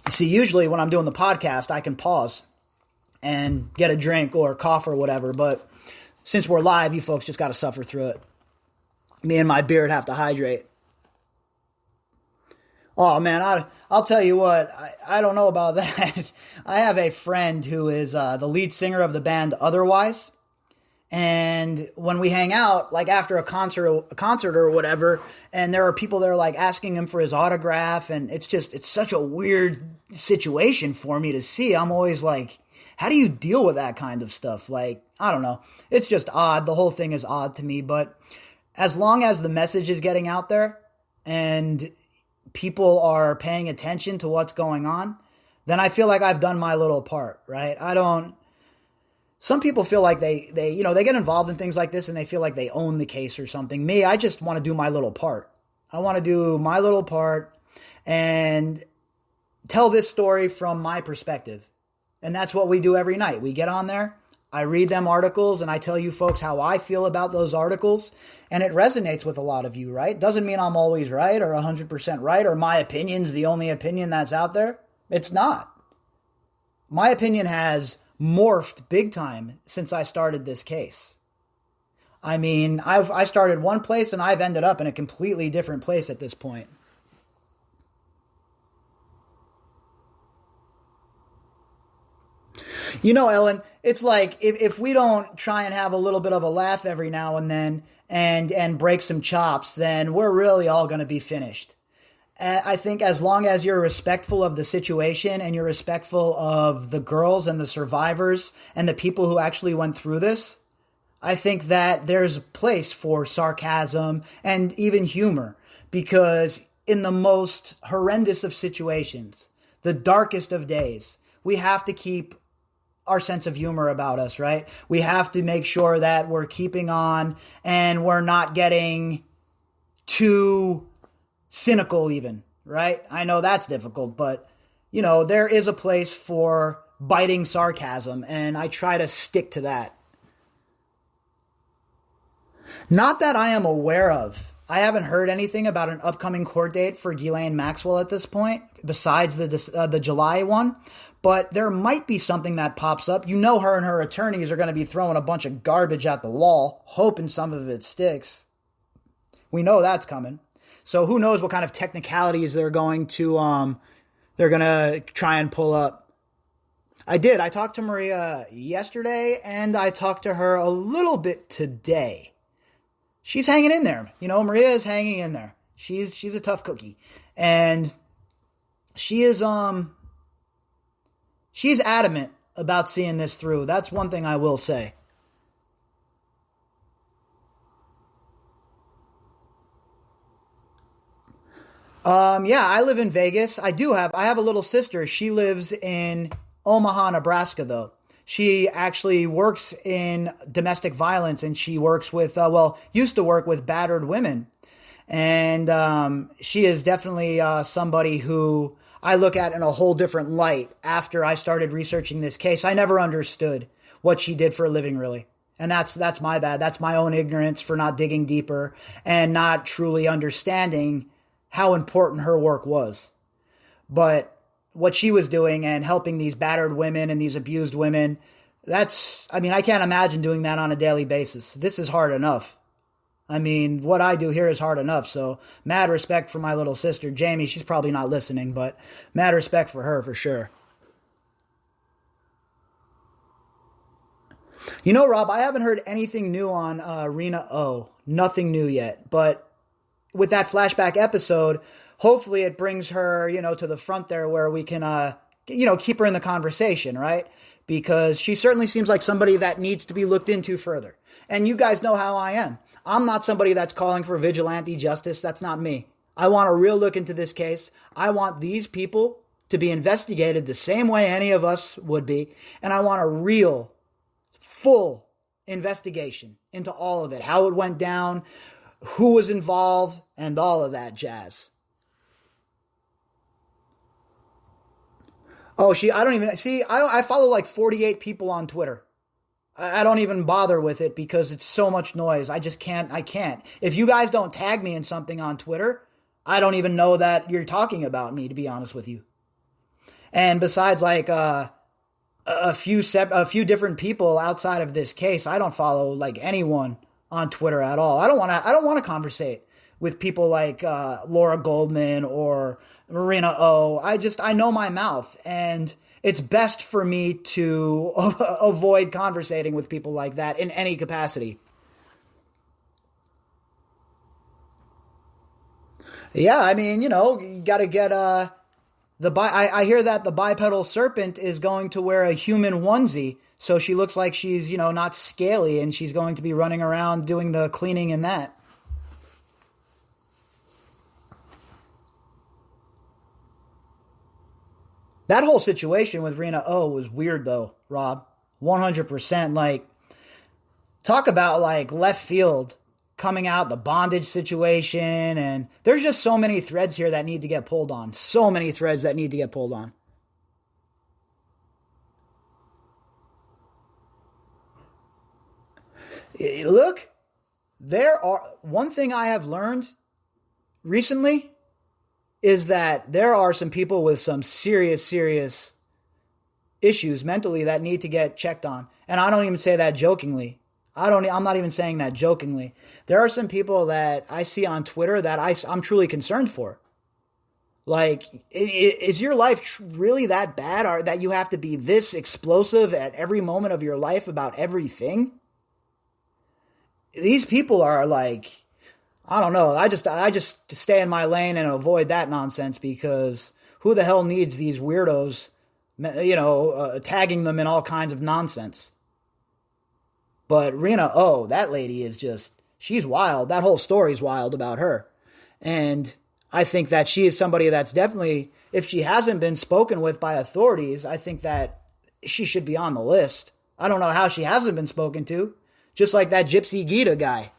See, usually when I'm doing the podcast, I can pause and get a drink or cough or whatever. But since we're live, you folks just got to suffer through it. Me and my beard have to hydrate. Oh, man, I'll tell you what, I don't know about that. I have a friend who is the lead singer of the band Otherwise. And when we hang out, after a concert or whatever, and there are people there asking him for his autograph, and it's such a weird situation for me to see. I'm always how do you deal with that kind of stuff? I don't know. It's just odd. The whole thing is odd to me, but as long as the message is getting out there and people are paying attention to what's going on, then I feel like I've done my little part, right? Some people feel like they get involved in things like this and they feel like they own the case or something. Me, I just want to do my little part. I want to do my little part and tell this story from my perspective. And that's what we do every night. We get on there, I read them articles, and I tell you folks how I feel about those articles, and it resonates with a lot of you, right? Doesn't mean I'm always right or 100% right or my opinion's the only opinion that's out there. It's not. My opinion has morphed big time since I started this case. I started one place and I've ended up in a completely different place at this point. You know, Ellen, it's like if we don't try and have a little bit of a laugh every now and then and break some chops, then we're really all going to be finished. I think as long as you're respectful of the situation and you're respectful of the girls and the survivors and the people who actually went through this, I think that there's a place for sarcasm and even humor, because in the most horrendous of situations, the darkest of days, we have to keep our sense of humor about us, right? We have to make sure that we're keeping on and we're not getting too cynical even, right? I know that's difficult, but there is a place for biting sarcasm, and I try to stick to that. Not that I am aware of. I haven't heard anything about an upcoming court date for Ghislaine Maxwell at this point, besides the July one. But there might be something that pops up. Her and her attorneys are going to be throwing a bunch of garbage at the wall, hoping some of it sticks. We know that's coming. So who knows what kind of technicalities they're going to try and pull up. I talked to Maria yesterday, and I talked to her a little bit today. She's hanging in there. Maria is hanging in there. She's a tough cookie. And she's adamant about seeing this through. That's one thing I will say. I live in Vegas. I have a little sister. She lives in Omaha, Nebraska, though. She actually works in domestic violence, and she works with, used to work with battered women. And she is definitely somebody who I look at in a whole different light after I started researching this case. I never understood what she did for a living, really. And that's my bad. That's my own ignorance for not digging deeper and not truly understanding how important her work was. But what she was doing and helping these battered women and these abused women, I can't imagine doing that on a daily basis. This is hard enough. What I do here is hard enough. So mad respect for my little sister, Jamie. She's probably not listening, but mad respect for her for sure. Rob, I haven't heard anything new on Rena O. Nothing new yet. But with that flashback episode, hopefully it brings her, to the front there where we can, keep her in the conversation, right? Because she certainly seems like somebody that needs to be looked into further. And you guys know how I am. I'm not somebody that's calling for vigilante justice. That's not me. I want a real look into this case. I want these people to be investigated the same way any of us would be. And I want a real, full investigation into all of it, how it went down, who was involved, and all of that jazz. Oh, I follow like 48 people on Twitter. I don't even bother with it because it's so much noise. I can't. If you guys don't tag me in something on Twitter, I don't even know that you're talking about me, to be honest with you. And besides like a few different people outside of this case, I don't follow like anyone on Twitter at all. I don't want to conversate with people like Laura Goldman or Marina O. I know my mouth, and it's best for me to avoid conversating with people like that in any capacity. Yeah, you got to get I hear that the bipedal serpent is going to wear a human onesie, so she looks like she's, not scaly, and she's going to be running around doing the cleaning in that. That whole situation with Rena O was weird, though, Rob. 100%. Like, talk about, like, left field coming out, the bondage situation, and there's just so many threads here that need to get pulled on. So many threads that need to get pulled on. Look, one thing I have learned recently is that there are some people with some serious issues mentally that need to get checked on. And I don't even say that jokingly. I'm not even saying that jokingly. There are some people that I see on Twitter that I'm truly concerned for. Like, is your life really that bad, or that you have to be this explosive at every moment of your life about everything? These people are like, I don't know. I just stay in my lane and avoid that nonsense, because who the hell needs these weirdos, tagging them in all kinds of nonsense? But Rena O, that lady is just, she's wild. That whole story's wild about her. And I think that she is somebody that's definitely, if she hasn't been spoken with by authorities, I think that she should be on the list. I don't know how she hasn't been spoken to. Just like that Gypsy Gita guy.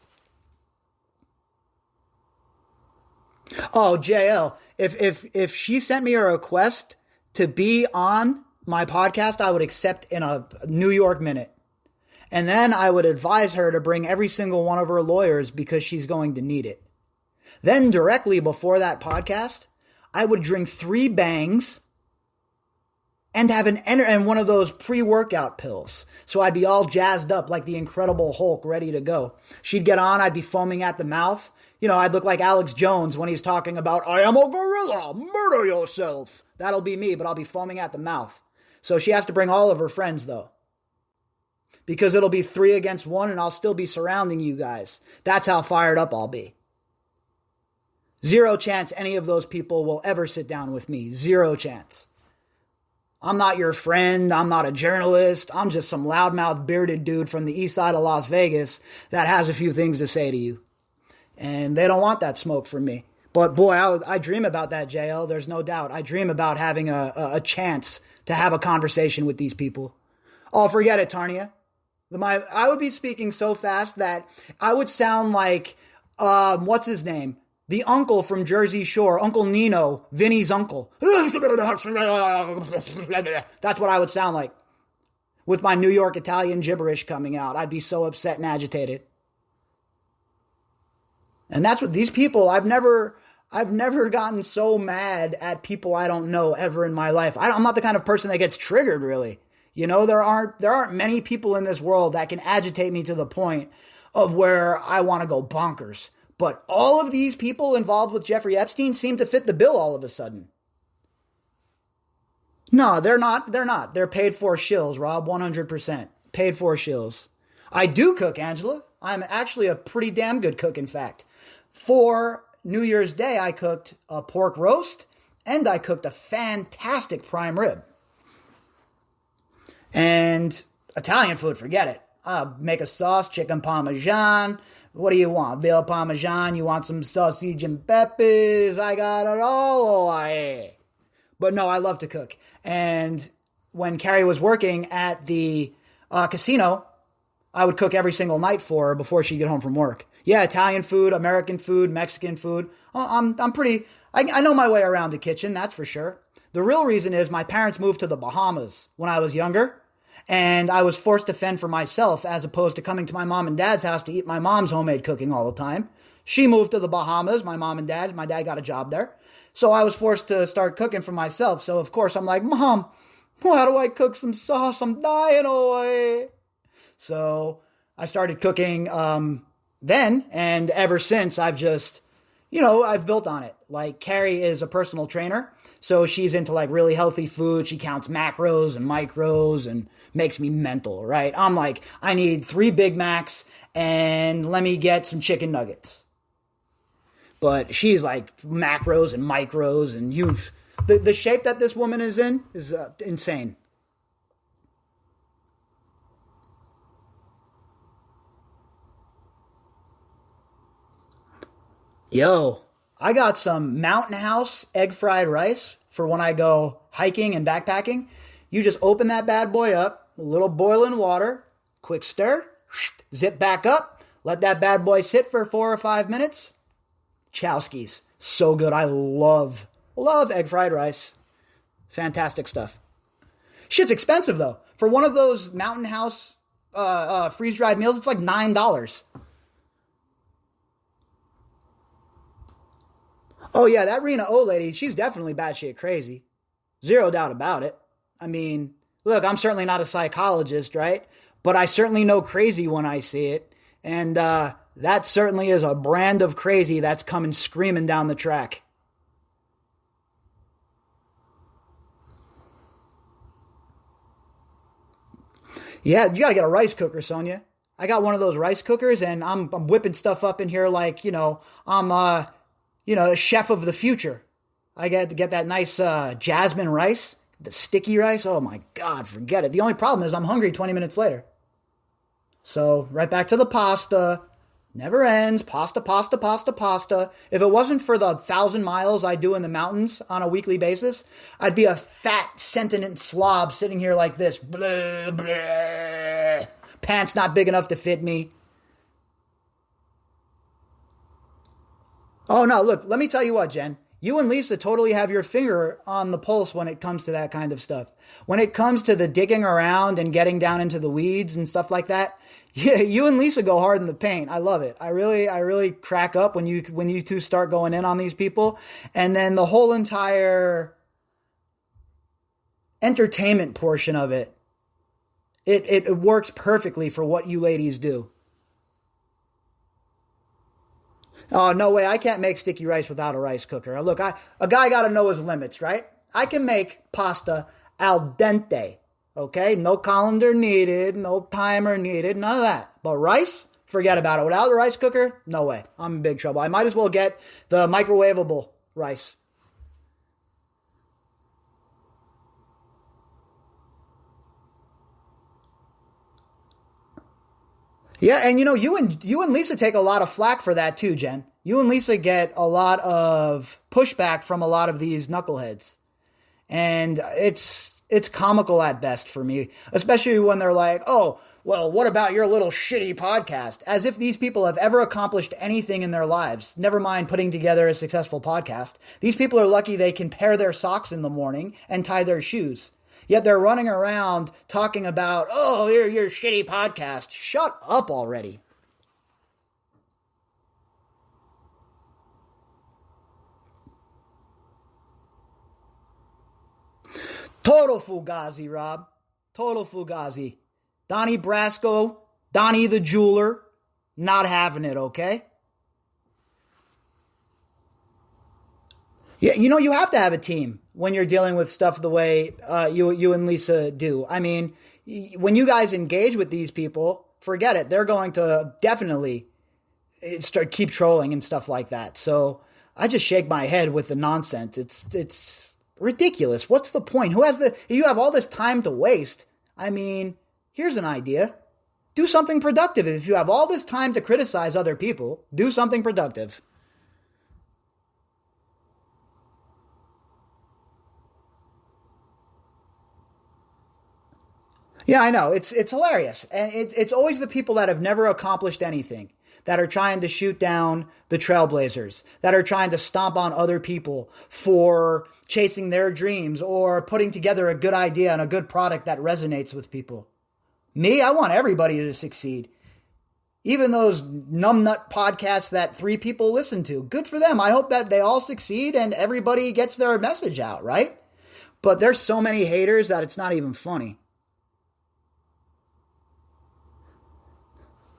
Oh, JL, if she sent me a request to be on my podcast, I would accept in a New York minute. And then I would advise her to bring every single one of her lawyers, because she's going to need it. Then directly before that podcast, I would drink 3 bangs and have and one of those pre-workout pills. So I'd be all jazzed up like the Incredible Hulk, ready to go. She'd get on, I'd be foaming at the mouth. I'd look like Alex Jones when he's talking about, I am a gorilla, murder yourself. That'll be me, but I'll be foaming at the mouth. So she has to bring all of her friends, though. Because it'll be 3 against 1, and I'll still be surrounding you guys. That's how fired up I'll be. 0 chance any of those people will ever sit down with me. 0 chance. I'm not your friend. I'm not a journalist. I'm just some loudmouth bearded dude from the east side of Las Vegas that has a few things to say to you. And they don't want that smoke from me. But boy, I dream about that, JL. There's no doubt. I dream about having a chance to have a conversation with these people. Oh, forget it, Tarnia. I would be speaking so fast that I would sound like, what's his name? The uncle from Jersey Shore, Uncle Nino, Vinny's uncle. That's what I would sound like with my New York Italian gibberish coming out. I'd be so upset and agitated. And that's what these people, I've never gotten so mad at people I don't know ever in my life. I'm not the kind of person that gets triggered, really. There aren't many people in this world that can agitate me to the point of where I want to go bonkers. But all of these people involved with Jeffrey Epstein seem to fit the bill all of a sudden. No, they're not. They're paid for shills, Rob, 100%. Paid for shills. I do cook, Angela. I'm actually a pretty damn good cook, in fact. For New Year's Day, I cooked a pork roast, and I cooked a fantastic prime rib. And Italian food, forget it. I'll make a sauce, chicken parmesan. What do you want? Veal parmesan? You want some sausage and peppers? I got it all. But no, I love to cook. And when Carrie was working at the casino, I would cook every single night for her before she'd get home from work. Yeah, Italian food, American food, Mexican food. I know my way around the kitchen, that's for sure. The real reason is my parents moved to the Bahamas when I was younger. And I was forced to fend for myself as opposed to coming to my mom and dad's house to eat my mom's homemade cooking all the time. She moved to the Bahamas, my mom and dad. My dad got a job there. So I was forced to start cooking for myself. So, of course, I'm like, Mom, how do I cook some sauce? I'm dying away. So I started cooking then. And ever since, I've just, I've built on it. Like, Carrie is a personal trainer. So she's into like really healthy food. She counts macros and micros and makes me mental, right? I'm like, I need 3 Big Macs and let me get some chicken nuggets. But she's like macros and micros, and the shape that this woman is in is insane. Yo, I got some Mountain House egg fried rice for when I go hiking and backpacking. You just open that bad boy up, a little boiling water, quick stir, zip back up, let that bad boy sit for 4 or 5 minutes. Chowskis. So good. I love egg fried rice. Fantastic stuff. Shit's expensive though. For one of those Mountain House freeze-dried meals, it's like $9. Oh, yeah, that Rena O lady, she's definitely batshit crazy. 0 doubt about it. I mean, look, I'm certainly not a psychologist, right? But I certainly know crazy when I see it. And that certainly is a brand of crazy that's coming screaming down the track. Yeah, you got to get a rice cooker, Sonia. I got one of those rice cookers, and I'm whipping stuff up in here like I'm a chef of the future. I get to get that nice jasmine rice, the sticky rice. Oh my God, forget it. The only problem is I'm hungry 20 minutes later. So right back to the pasta. Never ends. Pasta, pasta, pasta, pasta. If it wasn't for the 1,000 miles I do in the mountains on a weekly basis, I'd be a fat, sentient slob sitting here like this. Blah, blah. Pants not big enough to fit me. Oh, no, look, let me tell you what, Jen. You and Lisa totally have your finger on the pulse when it comes to that kind of stuff. When it comes to the digging around and getting down into the weeds and stuff like that, yeah, you and Lisa go hard in the paint. I love it. I really crack up when you two start going in on these people. And then the whole entire entertainment portion of it, it works perfectly for what you ladies do. Oh, no way. I can't make sticky rice without a rice cooker. Look, a guy got to know his limits, right? I can make pasta al dente, okay? No colander needed, no timer needed, none of that. But rice, forget about it. Without a rice cooker, no way. I'm in big trouble. I might as well get the microwavable rice. Yeah, and you and Lisa take a lot of flack for that too, Jen. You and Lisa get a lot of pushback from a lot of these knuckleheads. And it's comical at best for me, especially when they're like, "Oh, well, what about your little shitty podcast?" As if these people have ever accomplished anything in their lives, never mind putting together a successful podcast. These people are lucky they can pair their socks in the morning and tie their shoes. Yet they're running around talking about, "Oh, your shitty podcast." Shut up already. Total fugazi, Rob. Total fugazi. Donnie Brasco, Donnie the jeweler, not having it, okay? Yeah, you have to have a team when you're dealing with stuff the way you and Lisa do. I mean, when you guys engage with these people, forget it. They're going to definitely keep trolling and stuff like that. So I just shake my head with the nonsense. It's ridiculous. What's the point? You have all this time to waste. I mean, here's an idea. Do something productive. If you have all this time to criticize other people, do something productive. Yeah, I know. It's hilarious. And it's always the people that have never accomplished anything that are trying to shoot down the trailblazers, that are trying to stomp on other people for chasing their dreams or putting together a good idea and a good product that resonates with people. Me, I want everybody to succeed. Even those numbnut podcasts that 3 people listen to. Good for them. I hope that they all succeed and everybody gets their message out, right? But there's so many haters that it's not even funny.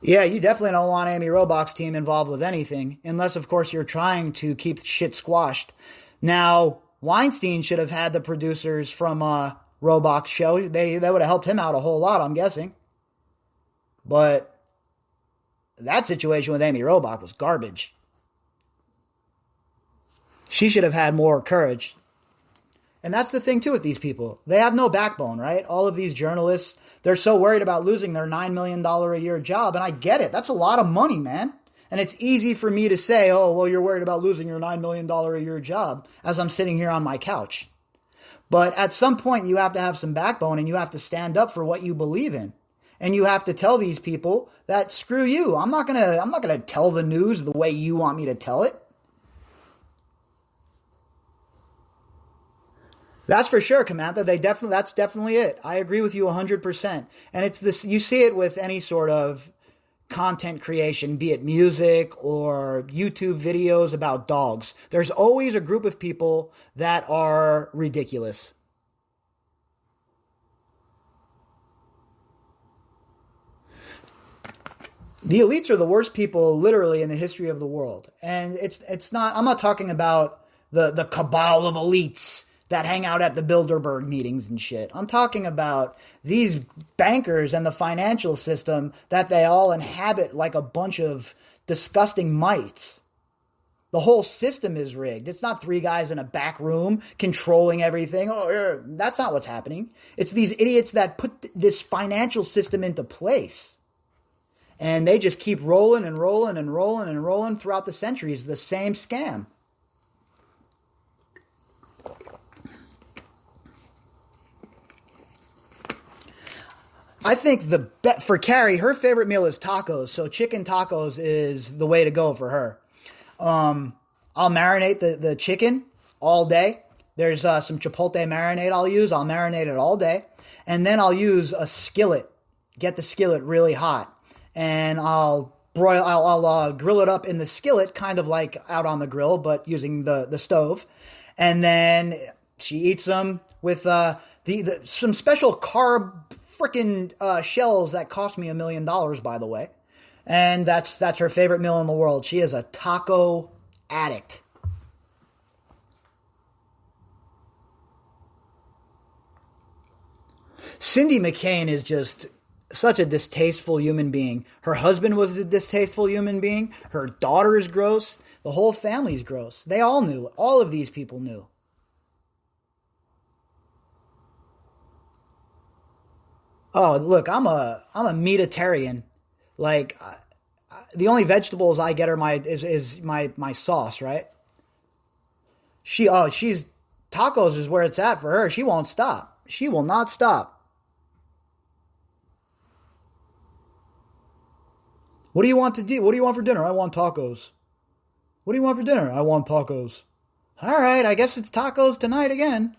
Yeah, you definitely don't want Amy Robach's team involved with anything, unless, of course, you're trying to keep shit squashed. Now, Weinstein should have had the producers from Robach's show. They would have helped him out a whole lot, I'm guessing. But that situation with Amy Robach was garbage. She should have had more courage. And that's the thing, too, with these people. They have no backbone, right? All of these journalists, they're so worried about losing their $9 million a year job. And I get it. That's a lot of money, man. And it's easy for me to say, "Oh, well, you're worried about losing your $9 million a year job," as I'm sitting here on my couch. But at some point, you have to have some backbone and you have to stand up for what you believe in. And you have to tell these people that, screw you. I'm not gonna tell the news the way you want me to tell it. That's for sure, Samantha. That's definitely it. I agree with you 100%. And it's this, you see it with any sort of content creation, be it music or YouTube videos about dogs. There's always a group of people that are ridiculous. The elites are the worst people literally in the history of the world. And it's not, I'm not talking about the cabal of elites, that hang out at the Bilderberg meetings and shit. I'm talking about these bankers and the financial system that they all inhabit like a bunch of disgusting mites. The whole system is rigged. It's not three guys in a back room controlling everything. Oh, that's not what's happening. It's these idiots that put this financial system into place. And they just keep rolling and rolling and rolling and rolling throughout the centuries. The same scam. I think the bet for Carrie, her favorite meal is tacos. So chicken tacos is the way to go for her. I'll marinate the chicken all day. There's some chipotle marinade I'll use. I'll marinate it all day. And then I'll use a skillet. Get the skillet really hot. And I'll grill it up in the skillet, kind of like out on the grill, but using the stove. And then she eats them with some special carb frickin' shells that cost me $1 million, by the way. And that's her favorite meal in the world. She is a taco addict. Cindy McCain is just such a distasteful human being. Her husband was a distasteful human being. Her daughter is gross. The whole family's gross. They all knew. All of these people knew. Oh, look, I'm a meatitarian. Like, the only vegetables I get are my sauce, right? She's tacos is where it's at for her. She won't stop. She will not stop. What do you want to do? What do you want for dinner? I want tacos. What do you want for dinner? I want tacos. All right, I guess it's tacos tonight again.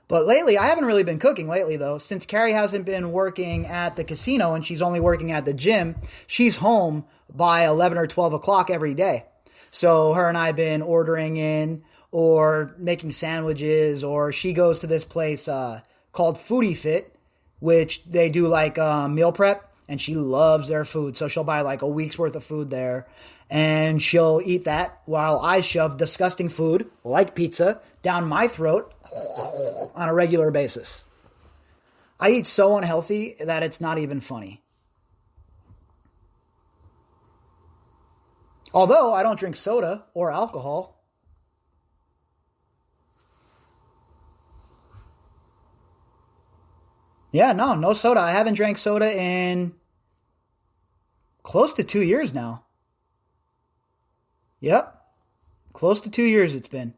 But lately, I haven't really been cooking lately, though. Since Carrie hasn't been working at the casino and she's only working at the gym, she's home by 11 or 12 o'clock every day. So her and I have been ordering in or making sandwiches, or she goes to this place called Foodie Fit, which they do like meal prep, and she loves their food. So she'll buy like a week's worth of food there, and she'll eat that while I shove disgusting food, like pizza, down my throat on a regular basis. I eat so unhealthy that it's not even funny. Although I don't drink soda or alcohol. Yeah, no soda. I haven't drank soda in close to 2 years now. Yep. Close to 2 years it's been.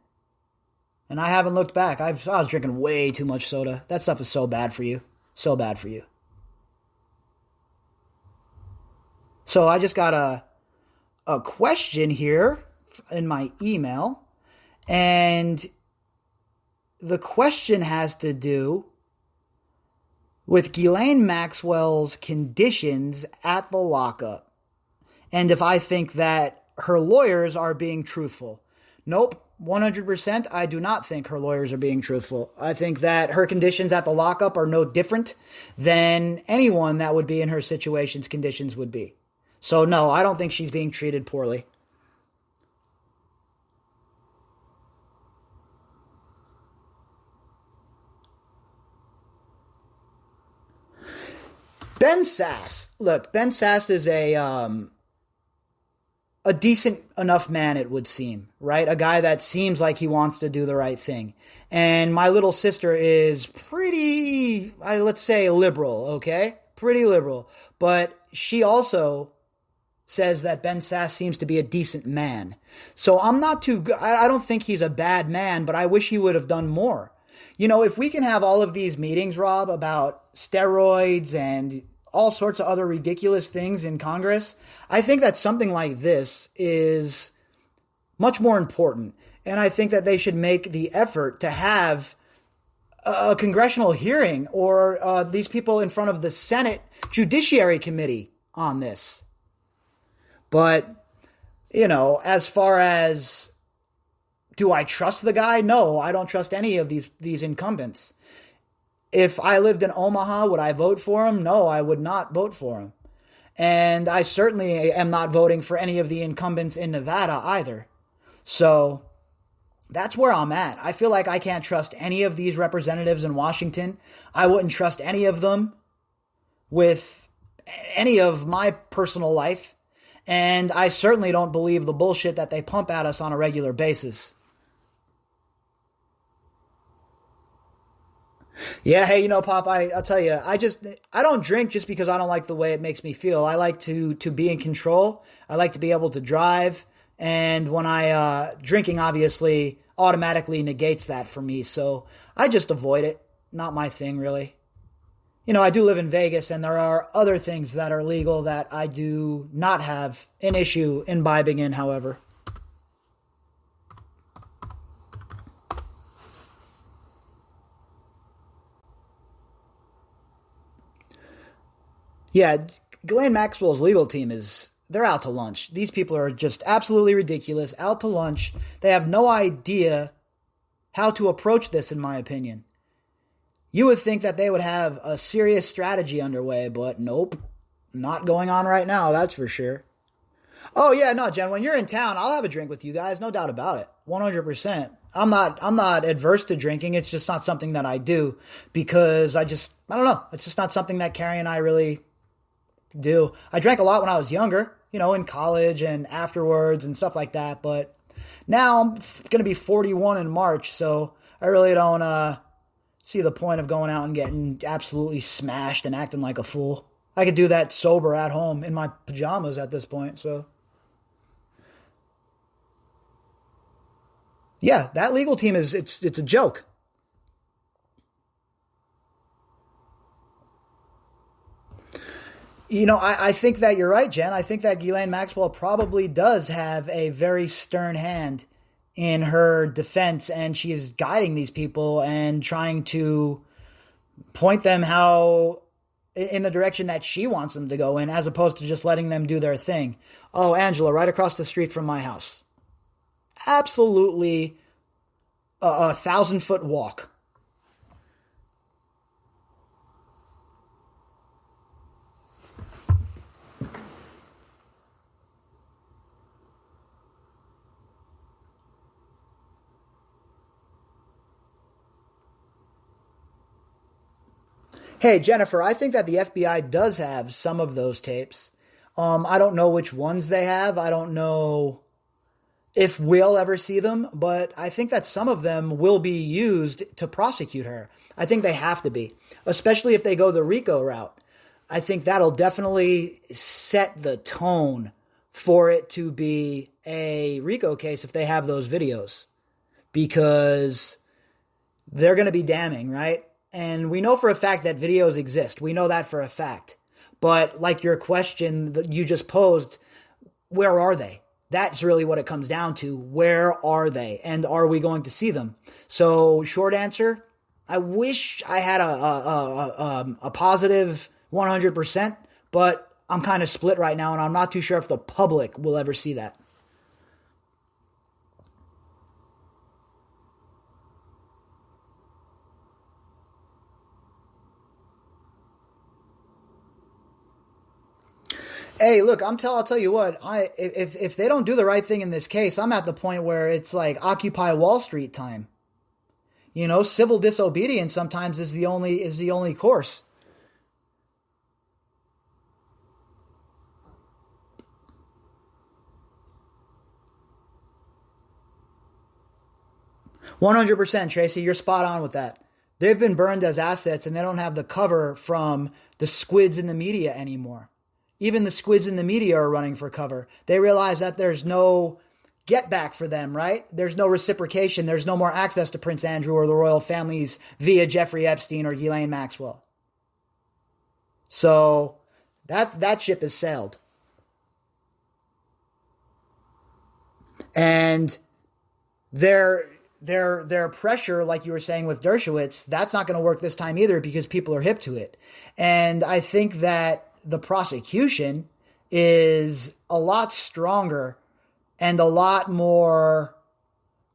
And I haven't looked back. I was drinking way too much soda. That stuff is so bad for you. So bad for you. So I just got a question here in my email. And the question has to do with Ghislaine Maxwell's conditions at the lockup. And if I think that her lawyers are being truthful. Nope. 100%, I do not think her lawyers are being truthful. I think that her conditions at the lockup are no different than anyone that would be in her situation's conditions would be. So no, I don't think she's being treated poorly. Ben Sass. Look, Ben Sass is a decent enough man, it would seem, right? A guy that seems like he wants to do the right thing. And my little sister is pretty, let's say, liberal, okay? Pretty liberal. But she also says that Ben Sass seems to be a decent man. So I'm not too good. I don't think he's a bad man, but I wish he would have done more. You know, if we can have all of these meetings, Rob, about steroids and all sorts of other ridiculous things in Congress, I think that something like this is much more important. And I think that they should make the effort to have a congressional hearing or these people in front of the Senate Judiciary Committee on this. But, you know, as far as do I trust the guy? No, I don't trust any of these incumbents. If I lived in Omaha, would I vote for him? No, I would not vote for him. And I certainly am not voting for any of the incumbents in Nevada either. So That's where I'm at. I feel like I can't trust any of these representatives in Washington. I wouldn't trust any of them with any of my personal life. And I certainly don't believe the bullshit that they pump at us on a regular basis. Yeah, hey, Pop, I'll tell you, I don't drink just because I don't like the way it makes me feel. I like to be in control. I like to be able to drive. And when drinking obviously automatically negates that for me. So I just avoid it. Not my thing, really. I do live in Vegas, and there are other things that are legal that I do not have an issue imbibing in, however. Yeah, Ghislaine Maxwell's legal team they're out to lunch. These people are just absolutely ridiculous, out to lunch. They have no idea how to approach this, in my opinion. You would think that they would have a serious strategy underway, but nope. Not going on right now, that's for sure. Oh yeah, no, Jen, when you're in town, I'll have a drink with you guys, no doubt about it. 100%. I'm not adverse to drinking. It's just not something that I do because I don't know. It's just not something that Carrie and I really do. I drank a lot when I was younger, in college and afterwards and stuff like that, but now I'm going to be 41 in March, so I really don't see the point of going out and getting absolutely smashed and acting like a fool. I could do that sober at home in my pajamas at this point, so. Yeah, that legal team it's a joke. I think that you're right, Jen. I think that Ghislaine Maxwell probably does have a very stern hand in her defense, and she is guiding these people and trying to point them in the direction that she wants them to go in, as opposed to just letting them do their thing. Oh, Angela, right across the street from my house. Absolutely a 1,000-foot walk. Hey, Jennifer, I think that the FBI does have some of those tapes. I don't know which ones they have. I don't know if we'll ever see them, but I think that some of them will be used to prosecute her. I think they have to be, especially if they go the RICO route. I think that'll definitely set the tone for it to be a RICO case if they have those videos, because they're going to be damning, right? And we know for a fact that videos exist. We know that for a fact. But like your question that you just posed, where are they? That's really what it comes down to. Where are they? And are we going to see them? So short answer, I wish I had a positive 100%, but I'm kind of split right now, and I'm not too sure if the public will ever see that. Hey, look, I'll tell you what. If they don't do the right thing in this case, I'm at the point where it's like Occupy Wall Street time. Civil disobedience sometimes is the only course. 100%, Tracy. You're spot on with that. They've been burned as assets, and they don't have the cover from the squids in the media anymore. Even the squids in the media are running for cover. They realize that there's no get back for them, right? There's no reciprocation. There's no more access to Prince Andrew or the royal families via Jeffrey Epstein or Ghislaine Maxwell. So that ship has sailed. And their pressure, like you were saying with Dershowitz, that's not going to work this time either because people are hip to it. And I think that the prosecution is a lot stronger and a lot more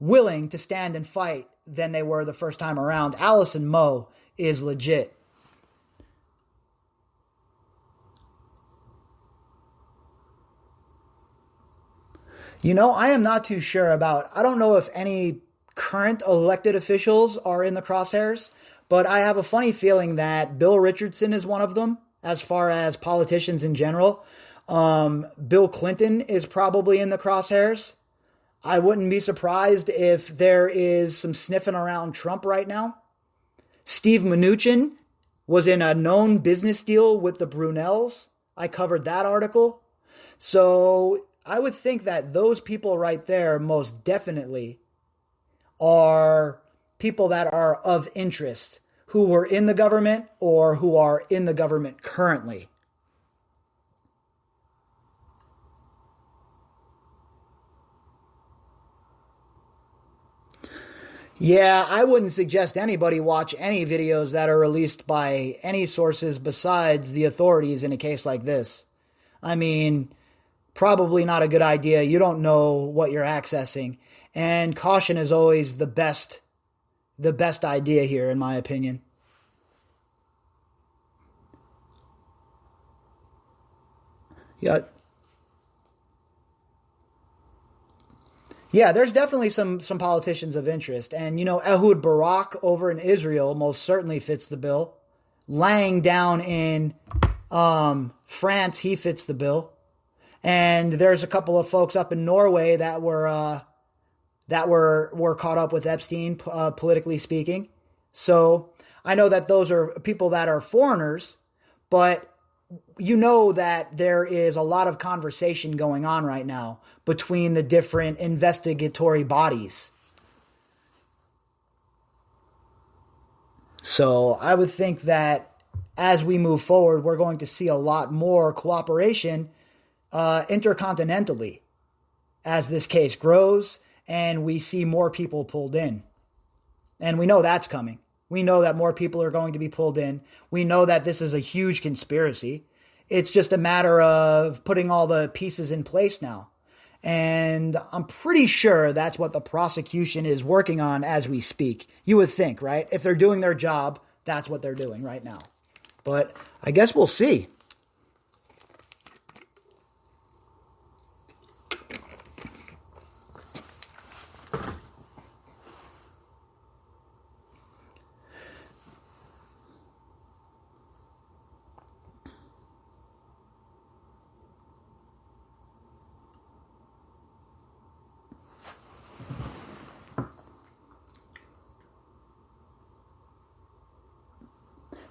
willing to stand and fight than they were the first time around. Allison Moe is legit. I am not too sure about, I don't know if any current elected officials are in the crosshairs, but I have a funny feeling that Bill Richardson is one of them as far as politicians in general. Bill Clinton is probably in the crosshairs. I wouldn't be surprised if there is some sniffing around Trump right now. Steve Mnuchin was in a known business deal with the Brunels. I covered that article. So I would think that those people right there most definitely are people that are of interest, who were in the government or who are in the government currently. Yeah, I wouldn't suggest anybody watch any videos that are released by any sources besides the authorities in a case like this. I mean, probably not a good idea. You don't know what you're accessing. And caution is always the best idea here, in my opinion. Yeah. Yeah, there's definitely some politicians of interest. And, Ehud Barak over in Israel most certainly fits the bill. Lang down in France, he fits the bill. And there's a couple of folks up in Norway that were caught up with Epstein, politically speaking. So I know that those are people that are foreigners, but you know that there is a lot of conversation going on right now between the different investigatory bodies. So I would think that as we move forward, we're going to see a lot more cooperation intercontinentally as this case grows and we see more people pulled in. And we know that's coming. We know that more people are going to be pulled in. We know that this is a huge conspiracy. It's just a matter of putting all the pieces in place now. And I'm pretty sure that's what the prosecution is working on as we speak. You would think, right? If they're doing their job, that's what they're doing right now. But I guess we'll see.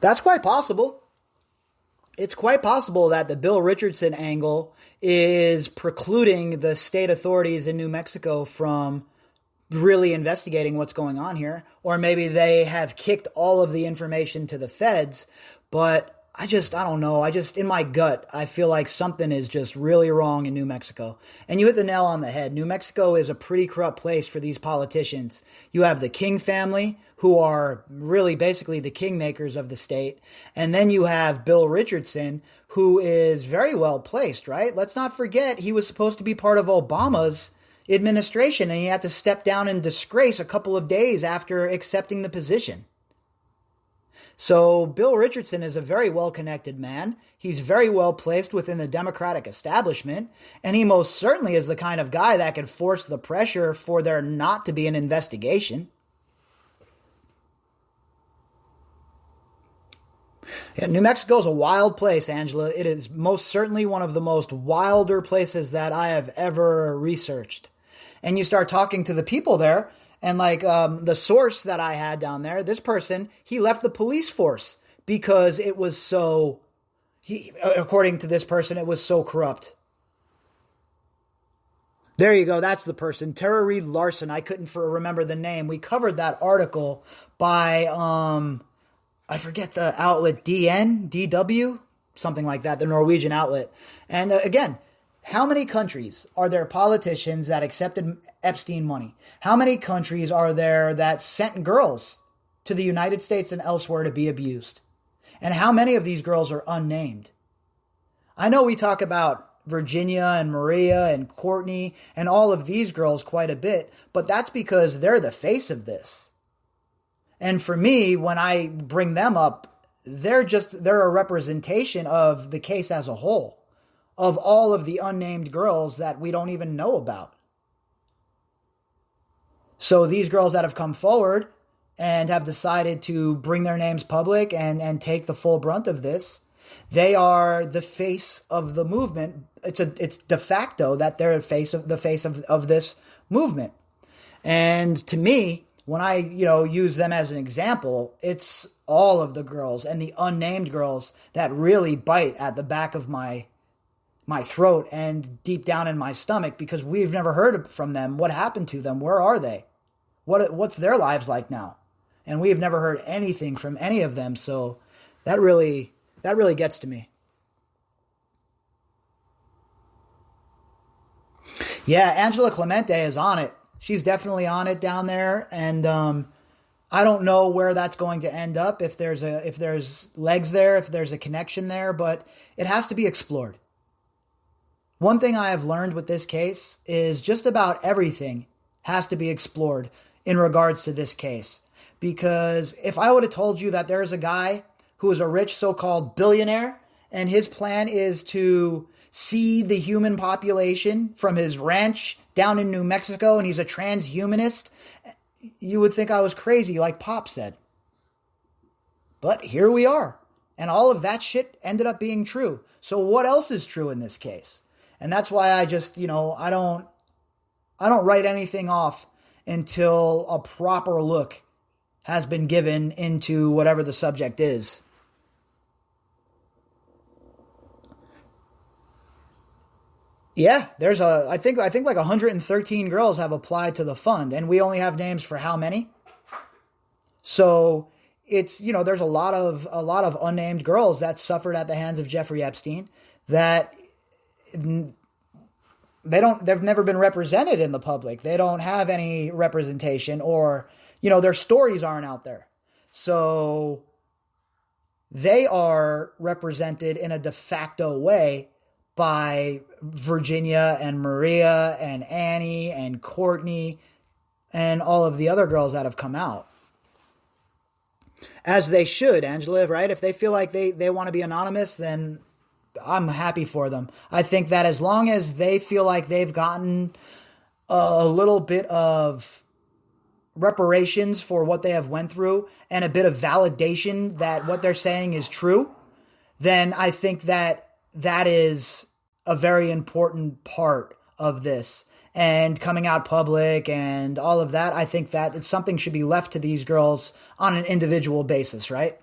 That's quite possible. It's quite possible that the Bill Richardson angle is precluding the state authorities in New Mexico from really investigating what's going on here. Or maybe they have kicked all of the information to the feds. But I don't know. In my gut, I feel like something is just really wrong in New Mexico. And you hit the nail on the head. New Mexico is a pretty corrupt place for these politicians. You have the King family, who are really basically the kingmakers of the state. And then you have Bill Richardson, who is very well placed, right? Let's not forget he was supposed to be part of Obama's administration, and he had to step down in disgrace a couple of days after accepting the position. So Bill Richardson is a very well-connected man. He's very well placed within the Democratic establishment, and he most certainly is the kind of guy that can force the pressure for there not to be an investigation. Yeah, New Mexico is a wild place, Angela. It is most certainly one of the most wilder places that I have ever researched. And you start talking to the people there, and the source that I had down there, this person, he left the police force because it was according to this person, it was so corrupt. There you go. That's the person. Tara Reid Larson. I couldn't remember the name. We covered that article by, I forget the outlet, DW, something like that, the Norwegian outlet. And again, how many countries are there politicians that accepted Epstein money? How many countries are there that sent girls to the United States and elsewhere to be abused? And how many of these girls are unnamed? I know we talk about Virginia and Maria and Courtney and all of these girls quite a bit, but that's because they're the face of this. And for me, when I bring them up, they're a representation of the case as a whole, of all of the unnamed girls that we don't even know about. So these girls that have come forward and have decided to bring their names public and take the full brunt of this, they are the face of the movement. It's de facto that they're the face of this movement. And to me, when I, use them as an example, it's all of the girls and the unnamed girls that really bite at the back of my throat and deep down in my stomach, because we've never heard from them. What happened to them? Where are they? What's their lives like now? And we've never heard anything from any of them. So that really gets to me. Yeah, Angela Clemente is on it. She's definitely on it down there, and I don't know where that's going to end up. If there's legs there, if there's a connection there, but it has to be explored. One thing I have learned with this case is just about everything has to be explored in regards to this case. Because if I would have told you that there's a guy who is a rich so-called billionaire and his plan is to seed the human population from his ranch down in New Mexico, and he's a transhumanist, you would think I was crazy, like Pop said. But here we are. And all of that shit ended up being true. So what else is true in this case? And that's why I just, I don't write anything off until a proper look has been given into whatever the subject is. Yeah, I think like 113 girls have applied to the fund, and we only have names for how many? So it's, there's a lot of unnamed girls that suffered at the hands of Jeffrey Epstein that they've never been represented in the public. They don't have any representation, or, their stories aren't out there. So they are represented in a de facto way by Virginia and Maria and Annie and Courtney and all of the other girls that have come out. As they should, Angela, right? If they feel like they want to be anonymous, then I'm happy for them. I think that as long as they feel like they've gotten a little bit of reparations for what they have went through and a bit of validation that what they're saying is true, then I think that is a very important part of this. And coming out public and all of that, I think that it's something should be left to these girls on an individual basis, right?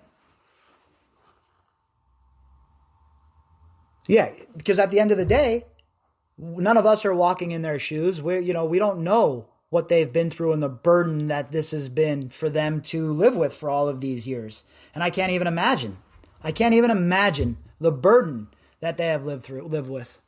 Yeah, because at the end of the day, none of us are walking in their shoes. We don't know what they've been through and the burden that this has been for them to live with for all of these years. And I can't even imagine. The burden that they have lived with.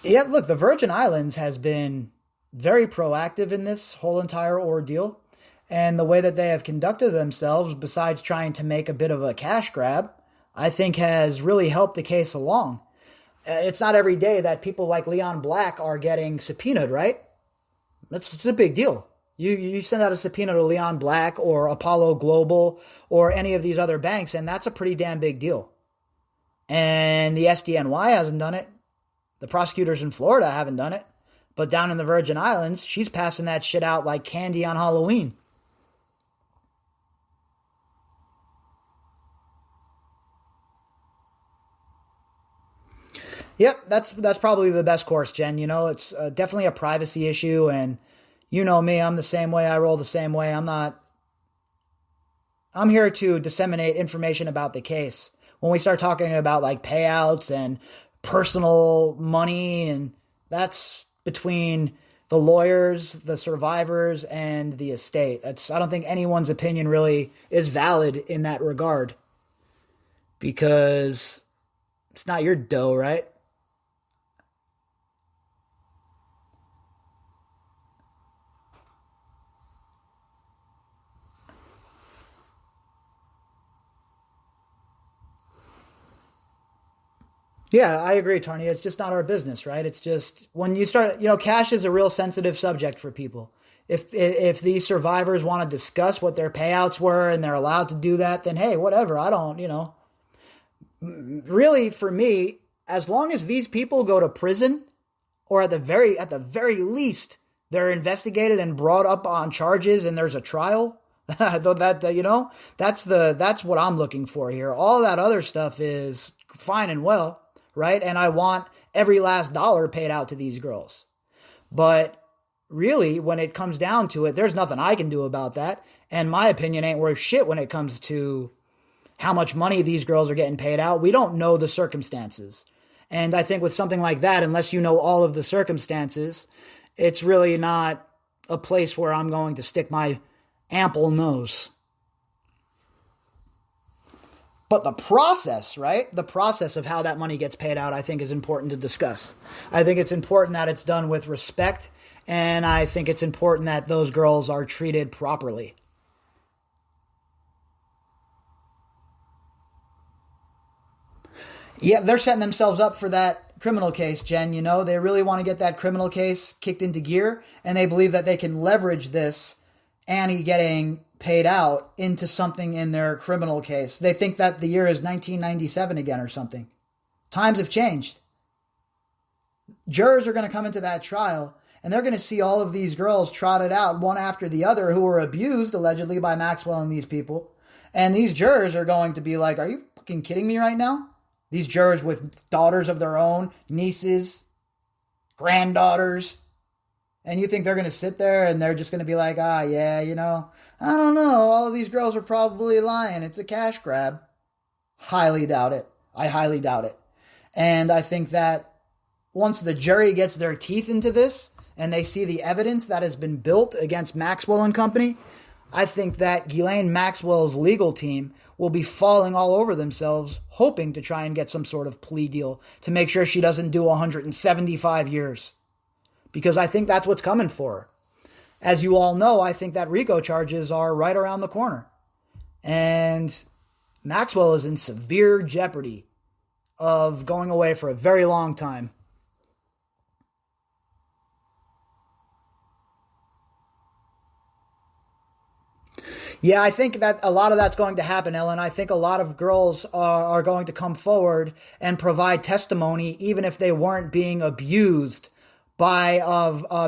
Yeah, look, the Virgin Islands has been very proactive in this whole entire ordeal. And the way that they have conducted themselves, besides trying to make a bit of a cash grab, I think has really helped the case along. It's not every day that people like Leon Black are getting subpoenaed, right? It's a big deal. You send out a subpoena to Leon Black or Apollo Global or any of these other banks, and that's a pretty damn big deal. And the SDNY hasn't done it. The prosecutors in Florida haven't done it. But down in the Virgin Islands, she's passing that shit out like candy on Halloween. Yep, that's probably the best course, Jen. It's definitely a privacy issue, and you know me, I'm the same way. I roll the same way. I'm here to disseminate information about the case. When we start talking about like payouts and personal money, and that's between the lawyers, the survivors, and the estate. I don't think anyone's opinion really is valid in that regard, because it's not your dough, right? Yeah, I agree, Tony. It's just not our business, right? It's just when you start, cash is a real sensitive subject for people. If these survivors want to discuss what their payouts were and they're allowed to do that, then hey, whatever. I don't, really for me, as long as these people go to prison, or at the very least, they're investigated and brought up on charges and there's a trial, that's what I'm looking for here. All that other stuff is fine and well, right? And I want every last dollar paid out to these girls. But really, when it comes down to it, there's nothing I can do about that. And my opinion ain't worth shit when it comes to how much money these girls are getting paid out. We don't know the circumstances. And I think with something like that, unless you know all of the circumstances, it's really not a place where I'm going to stick my ample nose. But the process, right? The process of how that money gets paid out, I think is important to discuss. I think it's important that it's done with respect, and I think it's important that those girls are treated properly. Yeah, they're setting themselves up for that criminal case, Jen. They really want to get that criminal case kicked into gear, and they believe that they can leverage this Annie getting paid out into something in their criminal case. They think that the year is 1997 again or something. Times have changed. Jurors are going to come into that trial, and they're going to see all of these girls trotted out one after the other who were abused allegedly by Maxwell and these people. And these jurors are going to be like, are you fucking kidding me right now? These jurors with daughters of their own, nieces, granddaughters. And you think they're going to sit there and they're just going to be like, I don't know. All of these girls are probably lying. It's a cash grab. Highly doubt it. I highly doubt it. And I think that once the jury gets their teeth into this and they see the evidence that has been built against Maxwell and company, I think that Ghislaine Maxwell's legal team will be falling all over themselves, hoping to try and get some sort of plea deal to make sure she doesn't do 175 years. Because I think that's what's coming for her. As you all know, I think that RICO charges are right around the corner. And Maxwell is in severe jeopardy of going away for a very long time. Yeah, I think that a lot of that's going to happen, Ellen. I think a lot of girls are going to come forward and provide testimony, even if they weren't being abused by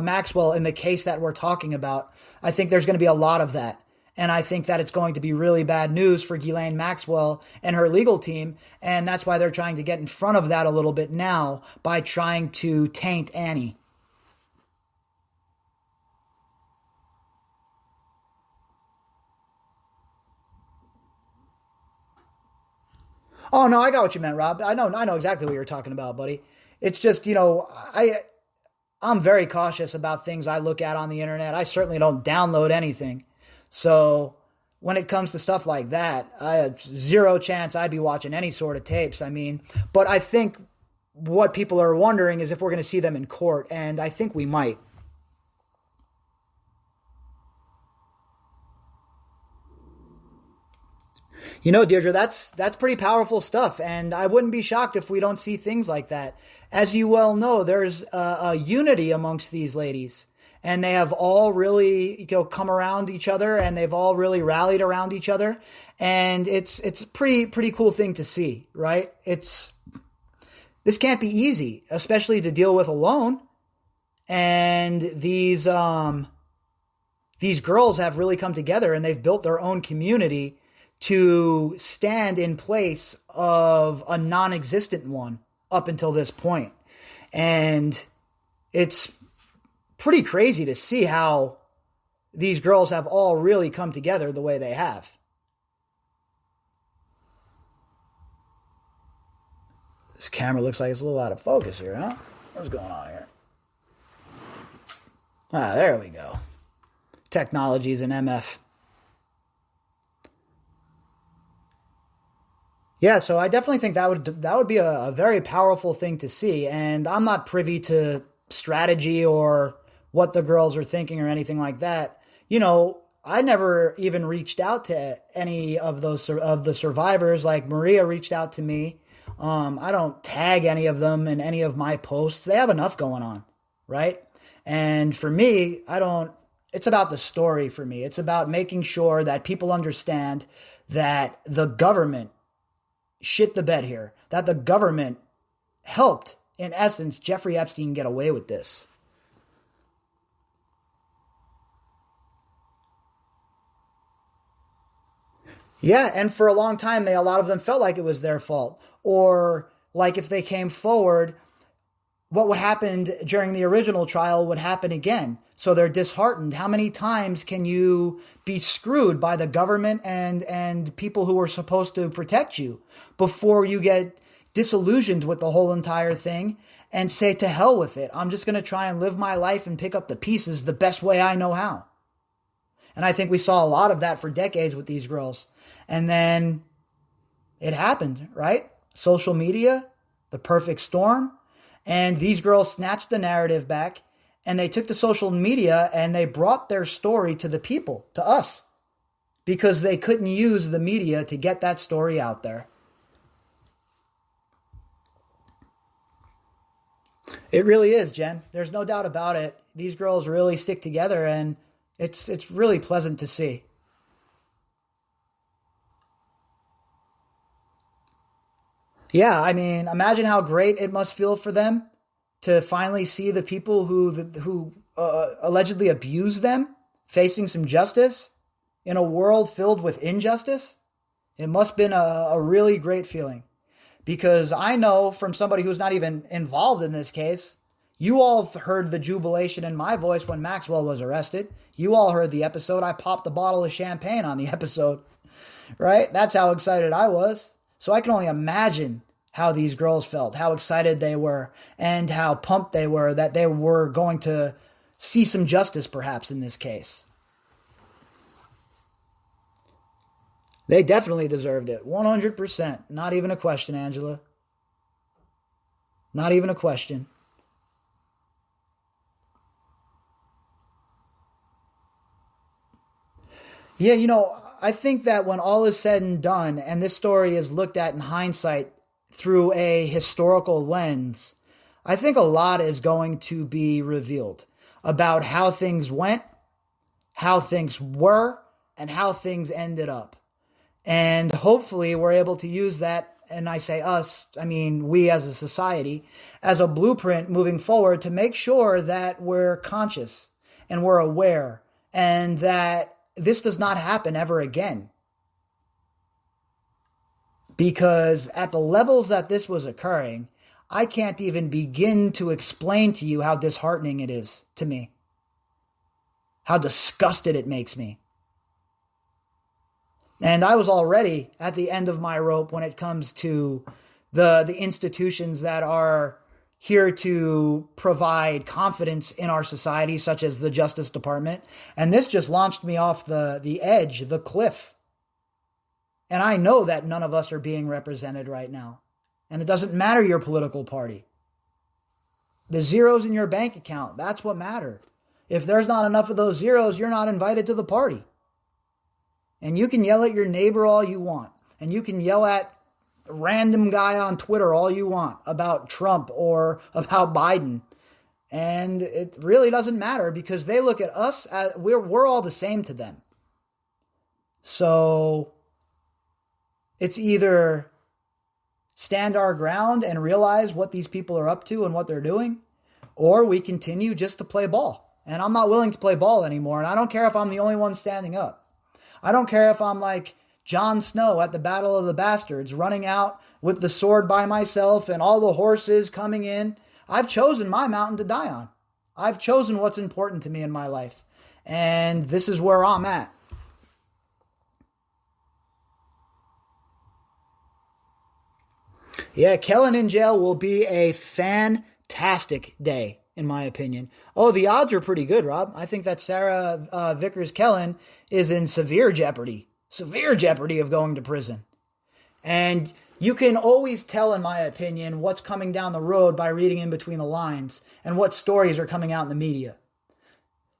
Maxwell in the case that we're talking about. I think there's going to be a lot of that. And I think that it's going to be really bad news for Ghislaine Maxwell and her legal team. And that's why they're trying to get in front of that a little bit now by trying to taint Annie. Oh, no, I got what you meant, Rob. I know exactly what you're talking about, buddy. It's just, I'm very cautious about things I look at on the internet. I certainly don't download anything. So when it comes to stuff like that, I have zero chance I'd be watching any sort of tapes. But I think what people are wondering is if we're going to see them in court, and I think we might. Deirdre, that's pretty powerful stuff, and I wouldn't be shocked if we don't see things like that. As you well know, there's a unity amongst these ladies, and they have all really come around each other, and they've all really rallied around each other, and it's a pretty cool thing to see, right? This can't be easy, especially to deal with alone, and these girls have really come together, and they've built their own community to stand in place of a non-existent one up until this point. And it's pretty crazy to see how these girls have all really come together the way they have. This camera looks like it's a little out of focus here, huh? What's going on here? There we go. Technology's an MF. Yeah, so I definitely think that would be a very powerful thing to see, and I'm not privy to strategy or what the girls are thinking or anything like that. I never even reached out to any of the survivors. Like Maria reached out to me. I don't tag any of them in any of my posts. They have enough going on, right? And for me, I don't it's about the story for me. It's about making sure that people understand that the government shit the bed here, that the government helped, in essence, Jeffrey Epstein get away with this. Yeah, and for a long time, a lot of them felt like it was their fault. Or like if they came forward, what happened during the original trial would happen again. So they're disheartened. How many times can you be screwed by the government and people who are supposed to protect you before you get disillusioned with the whole entire thing and say, to hell with it. I'm just going to try and live my life and pick up the pieces the best way I know how. And I think we saw a lot of that for decades with these girls. And then it happened, right? Social media, the perfect storm. And these girls snatched the narrative back and they took to social media and they brought their story to the people, to us, because they couldn't use the media to get that story out there. It really is, Jen. There's no doubt about it. These girls really stick together and it's really pleasant to see. Yeah, I mean, imagine how great it must feel for them to finally see the people who allegedly abused them facing some justice in a world filled with injustice. It must have been a really great feeling, because I know from somebody who's not even involved in this case, you all heard the jubilation in my voice when Maxwell was arrested. You all heard the episode. I popped a bottle of champagne on the episode, right? That's how excited I was. So I can only imagine how these girls felt, how excited they were, and how pumped they were that they were going to see some justice perhaps in this case. They definitely deserved it. 100%. Not even a question, Angela. Not even a question. Yeah, I think that when all is said and done, and this story is looked at in hindsight through a historical lens, I think a lot is going to be revealed about how things went, how things were, and how things ended up. And hopefully we're able to use that, and I say us, I mean we as a society, as a blueprint moving forward to make sure that we're conscious and we're aware and that this does not happen ever again. Because at the levels that this was occurring, I can't even begin to explain to you how disheartening it is to me. How disgusted it makes me. And I was already at the end of my rope when it comes to the institutions that are here to provide confidence in our society, such as the Justice Department. And this just launched me off the edge, the cliff. And I know that none of us are being represented right now. And it doesn't matter your political party. The zeros in your bank account, that's what matter. If there's not enough of those zeros, you're not invited to the party. And you can yell at your neighbor all you want. And you can yell at a random guy on Twitter all you want about Trump or about Biden. And it really doesn't matter because they look at us as we're all the same to them. So it's either stand our ground and realize what these people are up to and what they're doing, or we continue just to play ball. And I'm not willing to play ball anymore. And I don't care if I'm the only one standing up. I don't care if I'm like Jon Snow at the Battle of the Bastards, running out with the sword by myself and all the horses coming in. I've chosen my mountain to die on. I've chosen what's important to me in my life. And this is where I'm at. Yeah, Kellen in jail will be a fantastic day, in my opinion. Oh, the odds are pretty good, Rob. I think that Sarah Vickers Kellen is in severe jeopardy of going to prison. And you can always tell, in my opinion, what's coming down the road by reading in between the lines and what stories are coming out in the media.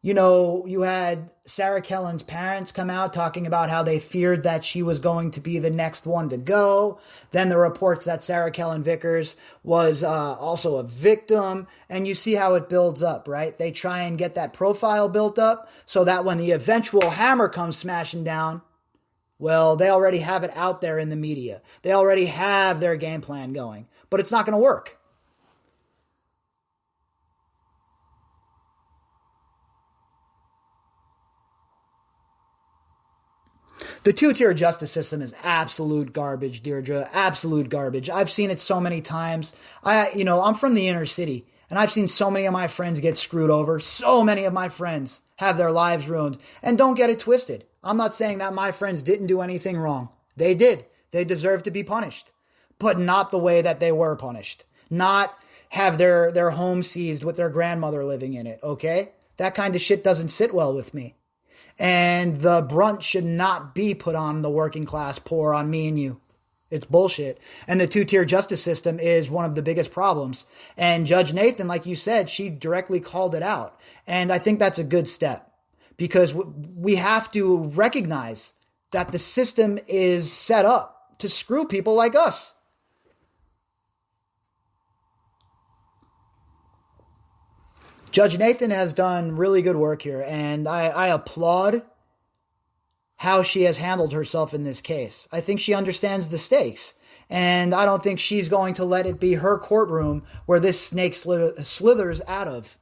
You had Sarah Kellen's parents come out talking about how they feared that she was going to be the next one to go. Then the reports that Sarah Kellen Vickers was also a victim. And you see how it builds up, right? They try and get that profile built up so that when the eventual hammer comes smashing down, well, they already have it out there in the media. They already have their game plan going. But it's not going to work. The two-tier justice system is absolute garbage, Deirdre. Absolute garbage. I've seen it so many times. I'm from the inner city, and I've seen so many of my friends get screwed over. So many of my friends have their lives ruined. And don't get it twisted. I'm not saying that my friends didn't do anything wrong. They did. They deserve to be punished. But not the way that they were punished. Not have their home seized with their grandmother living in it, okay? That kind of shit doesn't sit well with me. And the brunt should not be put on the working class poor, on me and you. It's bullshit. And the two-tier justice system is one of the biggest problems. And Judge Nathan, like you said, she directly called it out. And I think that's a good step because we have to recognize that the system is set up to screw people like us. Judge Nathan has done really good work here, and I applaud how she has handled herself in this case. I think she understands the stakes, and I don't think she's going to let it be her courtroom where this snake slithers out of.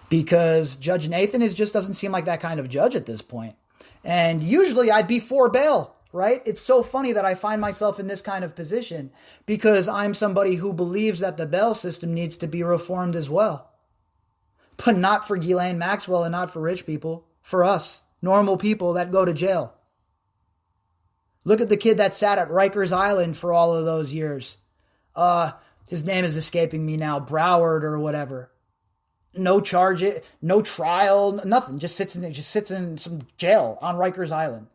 Because Judge Nathan just doesn't seem like that kind of judge at this point. And usually I'd be for bail. Right? It's so funny that I find myself in this kind of position because I'm somebody who believes that the bail system needs to be reformed as well. But not for Ghislaine Maxwell and not for rich people. For us, normal people that go to jail. Look at the kid that sat at Rikers Island for all of those years. His name is escaping me now. Broward or whatever. No charge, no trial, nothing. Just sits in some jail on Rikers Island.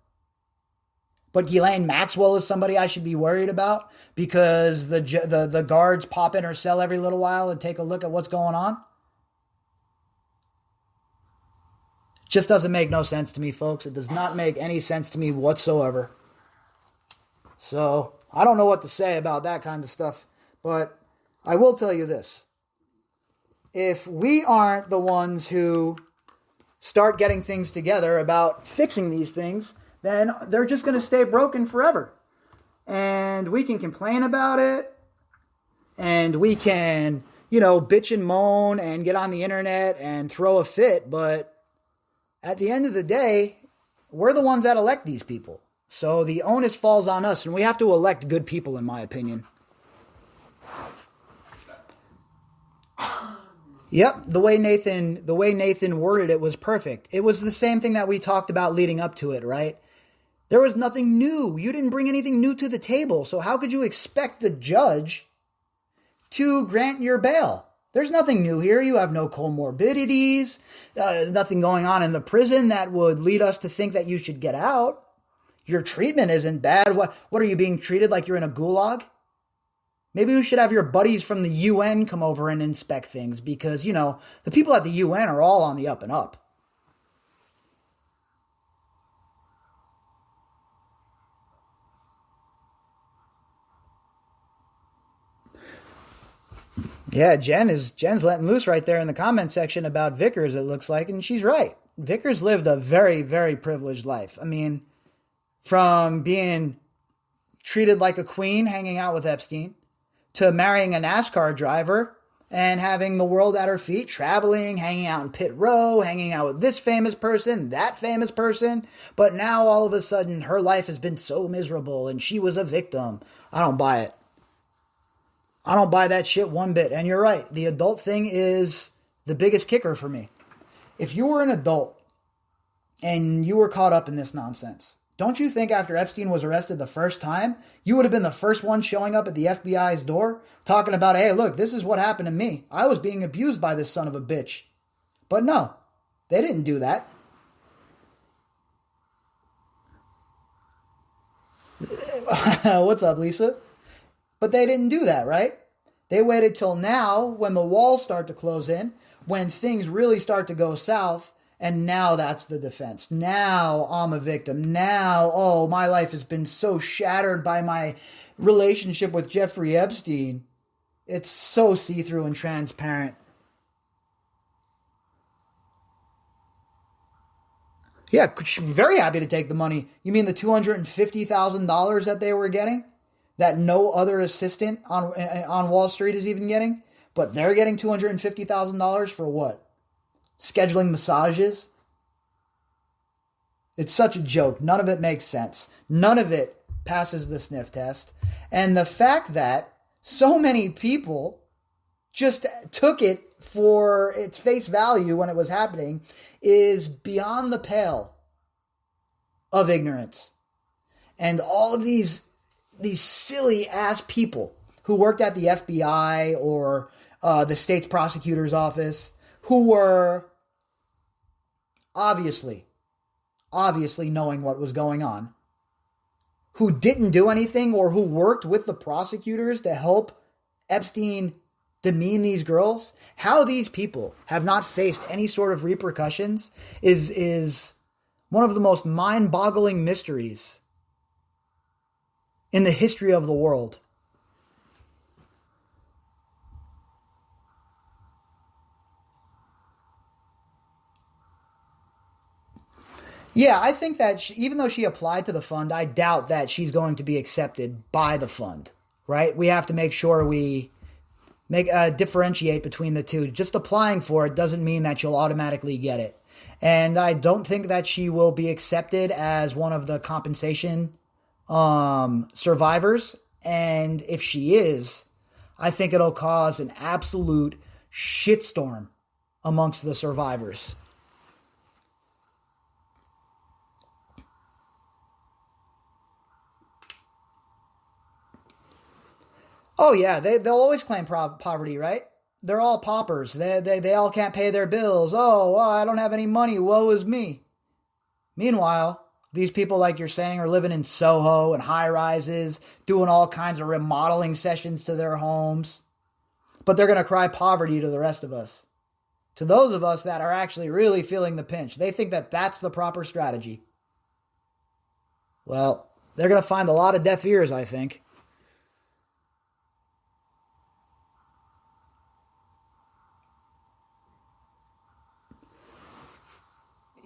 But Ghislaine Maxwell is somebody I should be worried about because the guards pop in her cell every little while and take a look at what's going on. Just doesn't make no sense to me, folks. It does not make any sense to me whatsoever. So I don't know what to say about that kind of stuff, but I will tell you this. If we aren't the ones who start getting things together about fixing these things, then they're just going to stay broken forever. And we can complain about it. And we can, bitch and moan and get on the internet and throw a fit. But at the end of the day, we're the ones that elect these people. So the onus falls on us. And we have to elect good people, in my opinion. Yep, the way Nathan worded it was perfect. It was the same thing that we talked about leading up to it, right? There was nothing new. You didn't bring anything new to the table. So how could you expect the judge to grant your bail? There's nothing new here. You have no comorbidities, nothing going on in the prison that would lead us to think that you should get out. Your treatment isn't bad. What are you being treated like you're in a gulag? Maybe we should have your buddies from the UN come over and inspect things because, the people at the UN are all on the up and up. Yeah, Jen's letting loose right there in the comment section about Vickers, it looks like, and she's right. Vickers lived a very, very privileged life. I mean, from being treated like a queen, hanging out with Epstein, to marrying a NASCAR driver and having the world at her feet, traveling, hanging out in pit row, hanging out with this famous person, that famous person. But now all of a sudden her life has been so miserable and she was a victim. I don't buy it. I don't buy that shit one bit. And you're right. The adult thing is the biggest kicker for me. If you were an adult and you were caught up in this nonsense, don't you think after Epstein was arrested the first time, you would have been the first one showing up at the FBI's door talking about, hey, look, this is what happened to me. I was being abused by this son of a bitch. But no, they didn't do that. What's up, Lisa? But they didn't do that, right? They waited till now when the walls start to close in, when things really start to go south, and now that's the defense. Now I'm a victim. Now, oh, my life has been so shattered by my relationship with Jeffrey Epstein. It's so see-through and transparent. Yeah, very happy to take the money. You mean the $250,000 that they were getting? That no other assistant on Wall Street is even getting? But they're getting $250,000 for what? Scheduling massages? It's such a joke. None of it makes sense. None of it passes the sniff test. And the fact that so many people just took it for its face value when it was happening is beyond the pale of ignorance. And all of these silly ass people who worked at the FBI or the state's prosecutor's office, who were obviously knowing what was going on, who didn't do anything or who worked with the prosecutors to help Epstein demean these girls, how these people have not faced any sort of repercussions is one of the most mind-boggling mysteries in the history of the world. Yeah, I think that even though she applied to the fund, I doubt that she's going to be accepted by the fund, right? We have to make sure we differentiate between the two. Just applying for it doesn't mean that you'll automatically get it. And I don't think that she will be accepted as one of the compensation survivors. And if she is, I think it'll cause an absolute shitstorm amongst the survivors. Oh yeah, they'll always claim poverty, right? They're all paupers. They all can't pay their bills. Oh, I don't have any money. Woe is me. Meanwhile, these people, like you're saying, are living in Soho and high rises, doing all kinds of remodeling sessions to their homes. But they're going to cry poverty to the rest of us. To those of us that are actually really feeling the pinch. They think that that's the proper strategy. Well, they're going to find a lot of deaf ears, I think.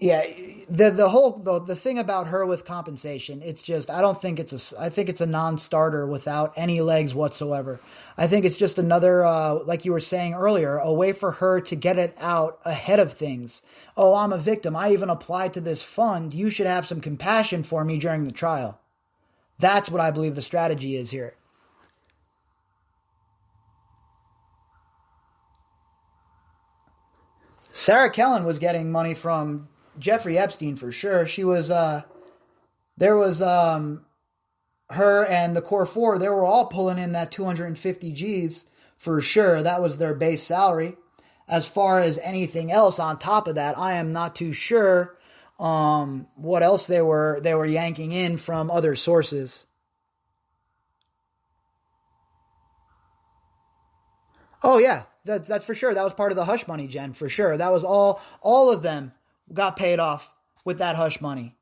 Yeah, the thing about her with compensation, it's just I think it's a non-starter without any legs whatsoever. I think it's just another like you were saying earlier, a way for her to get it out ahead of things. Oh, I'm a victim. I even applied to this fund. You should have some compassion for me during the trial. That's what I believe the strategy is here. Sarah Kellen was getting money from Jeffrey Epstein for sure. She was there was her and the core four, they were all pulling in that 250 G's for sure. That was their base salary. As far as anything else on top of that, I am not too sure what else they were yanking in from other sources. Oh yeah, that's for sure. That was part of the hush money, Jen, for sure. That was all of them got paid off with that hush money.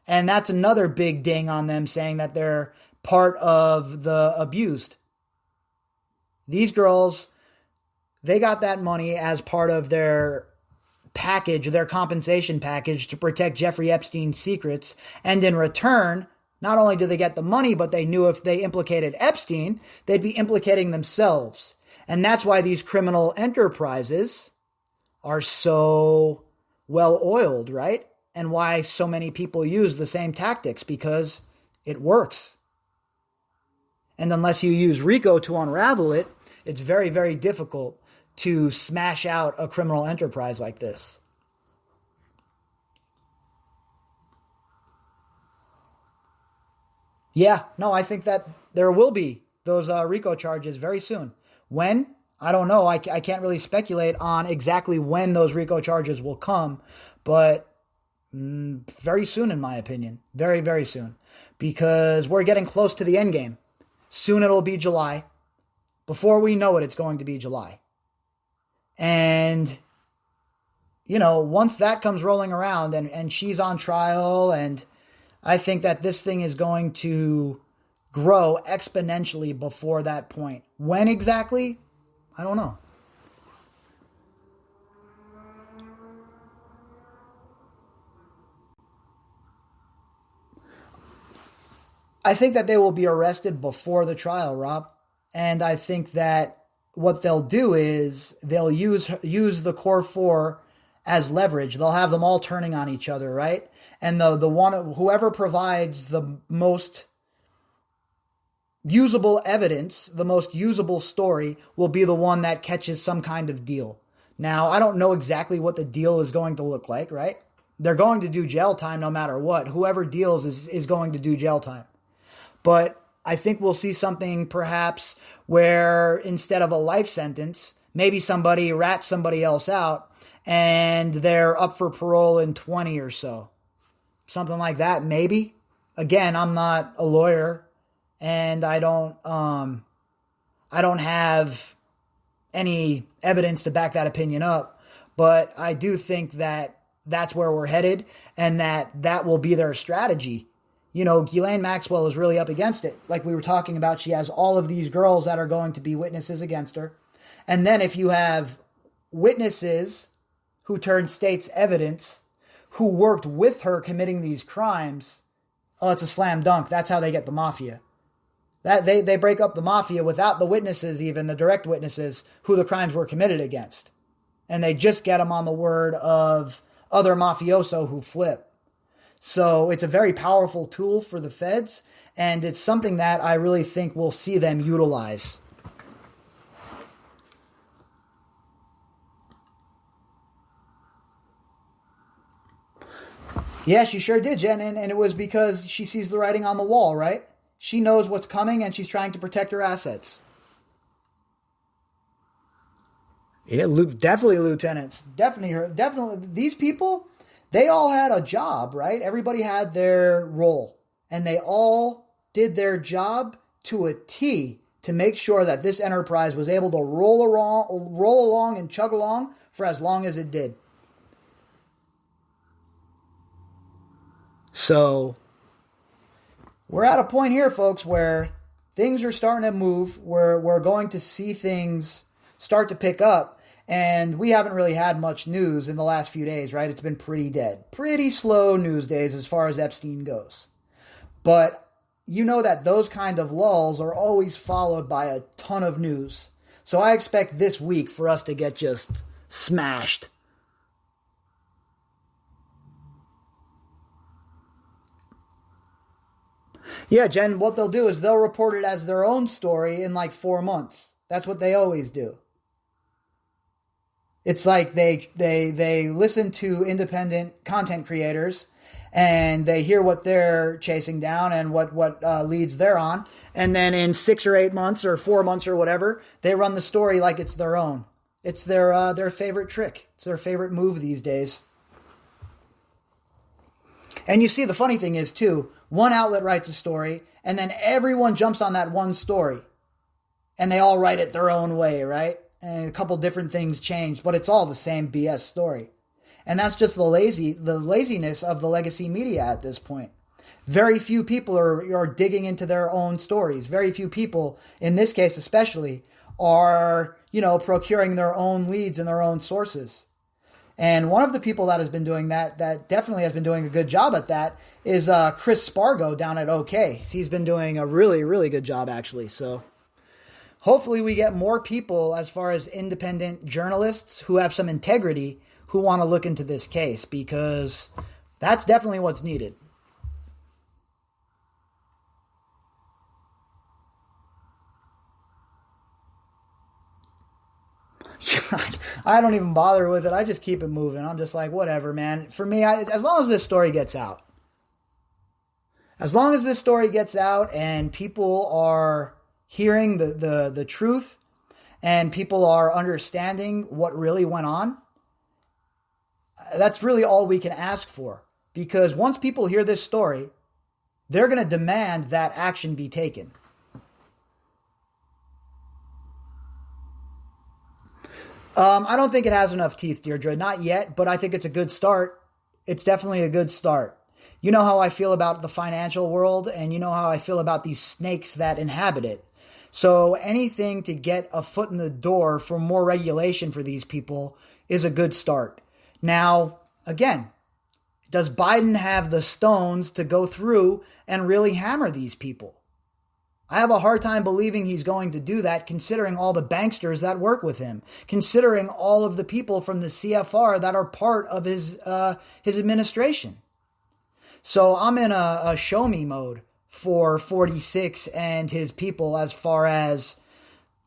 And that's another big ding on them, saying that they're part of the abused. These girls, they got that money as part of their package, their compensation package to protect Jeffrey Epstein's secrets. And in return, not only did they get the money, but they knew if they implicated Epstein, they'd be implicating themselves. And that's why these criminal enterprises are so well-oiled, right? And why so many people use the same tactics, because it works. And unless you use RICO to unravel it, it's very, very difficult to smash out a criminal enterprise like this. Yeah, no, I think that there will be those RICO charges very soon. When? I don't know. I can't really speculate on exactly when those RICO charges will come, but very soon, in my opinion. Very, very soon. Because we're getting close to the end game. Soon it'll be July. Before we know it, it's going to be July. And, once that comes rolling around and she's on trial, and I think that this thing is going to grow exponentially before that point. When exactly? I don't know. I think that they will be arrested before the trial, Rob. And I think that what they'll do is they'll use the core four as leverage. They'll have them all turning on each other, right? And the one, whoever provides the most usable evidence, the most usable story, will be the one that catches some kind of deal. Now, I don't know exactly what the deal is going to look like, right? They're going to do jail time no matter what. Whoever deals is going to do jail time. But I think we'll see something perhaps where instead of a life sentence, maybe somebody rats somebody else out and they're up for parole in 20 or so. Something like that, maybe. Again, I'm not a lawyer and I don't have any evidence to back that opinion up, but I do think that that's where we're headed and that will be their strategy. Ghislaine Maxwell is really up against it. Like we were talking about, she has all of these girls that are going to be witnesses against her. And then if you have witnesses who turned state's evidence, who worked with her committing these crimes, oh, it's a slam dunk. That's how they get the mafia. That they break up the mafia without the witnesses, even the direct witnesses, who the crimes were committed against. And they just get them on the word of other mafioso who flip. So it's a very powerful tool for the feds, and it's something that I really think we'll see them utilize. Yeah, she sure did, Jen, and it was because she sees the writing on the wall, right? She knows what's coming, and she's trying to protect her assets. Yeah, definitely lieutenants. Definitely. These people, they all had a job, right? Everybody had their role, and they all did their job to a T to make sure that this enterprise was able to roll along and chug along for as long as it did. So we're at a point here, folks, where things are starting to move. We're going to see things start to pick up. And we haven't really had much news in the last few days, right? It's been pretty dead. Pretty slow news days as far as Epstein goes. But you know that those kind of lulls are always followed by a ton of news. So I expect this week for us to get just smashed. Yeah, Jen, what they'll do is they'll report it as their own story in like 4 months. That's what they always do. It's like they listen to independent content creators and they hear what they're chasing down and what leads they're on. And then in 6 or 8 months or 4 months or whatever, they run the story like it's their own. It's their favorite trick. It's their favorite move these days. And you see, the funny thing is, too, one outlet writes a story and then everyone jumps on that one story. And they all write it their own way, right? And a couple different things changed, but it's all the same BS story. And that's just the laziness of the legacy media at this point. Very few people are digging into their own stories. Very few people, in this case especially, are, procuring their own leads and their own sources. And one of the people that has been doing that definitely has been doing a good job at that, is Chris Spargo down at OK. He's been doing a really, really good job, actually. So hopefully we get more people, as far as independent journalists who have some integrity, who want to look into this case, because that's definitely what's needed. I don't even bother with it. I just keep it moving. I'm just like, whatever, man. For me, as long as this story gets out. As long as this story gets out and people are hearing the truth and people are understanding what really went on, that's really all we can ask for. Because once people hear this story, they're going to demand that action be taken. I don't think it has enough teeth, Deirdre. Not yet, but I think it's a good start. It's definitely a good start. You know how I feel about the financial world, and you know how I feel about these snakes that inhabit it. So anything to get a foot in the door for more regulation for these people is a good start. Now, again, does Biden have the stones to go through and really hammer these people? I have a hard time believing he's going to do that, considering all the banksters that work with him, considering all of the people from the CFR that are part of his administration. So I'm in a show me mode for 46 and his people as far as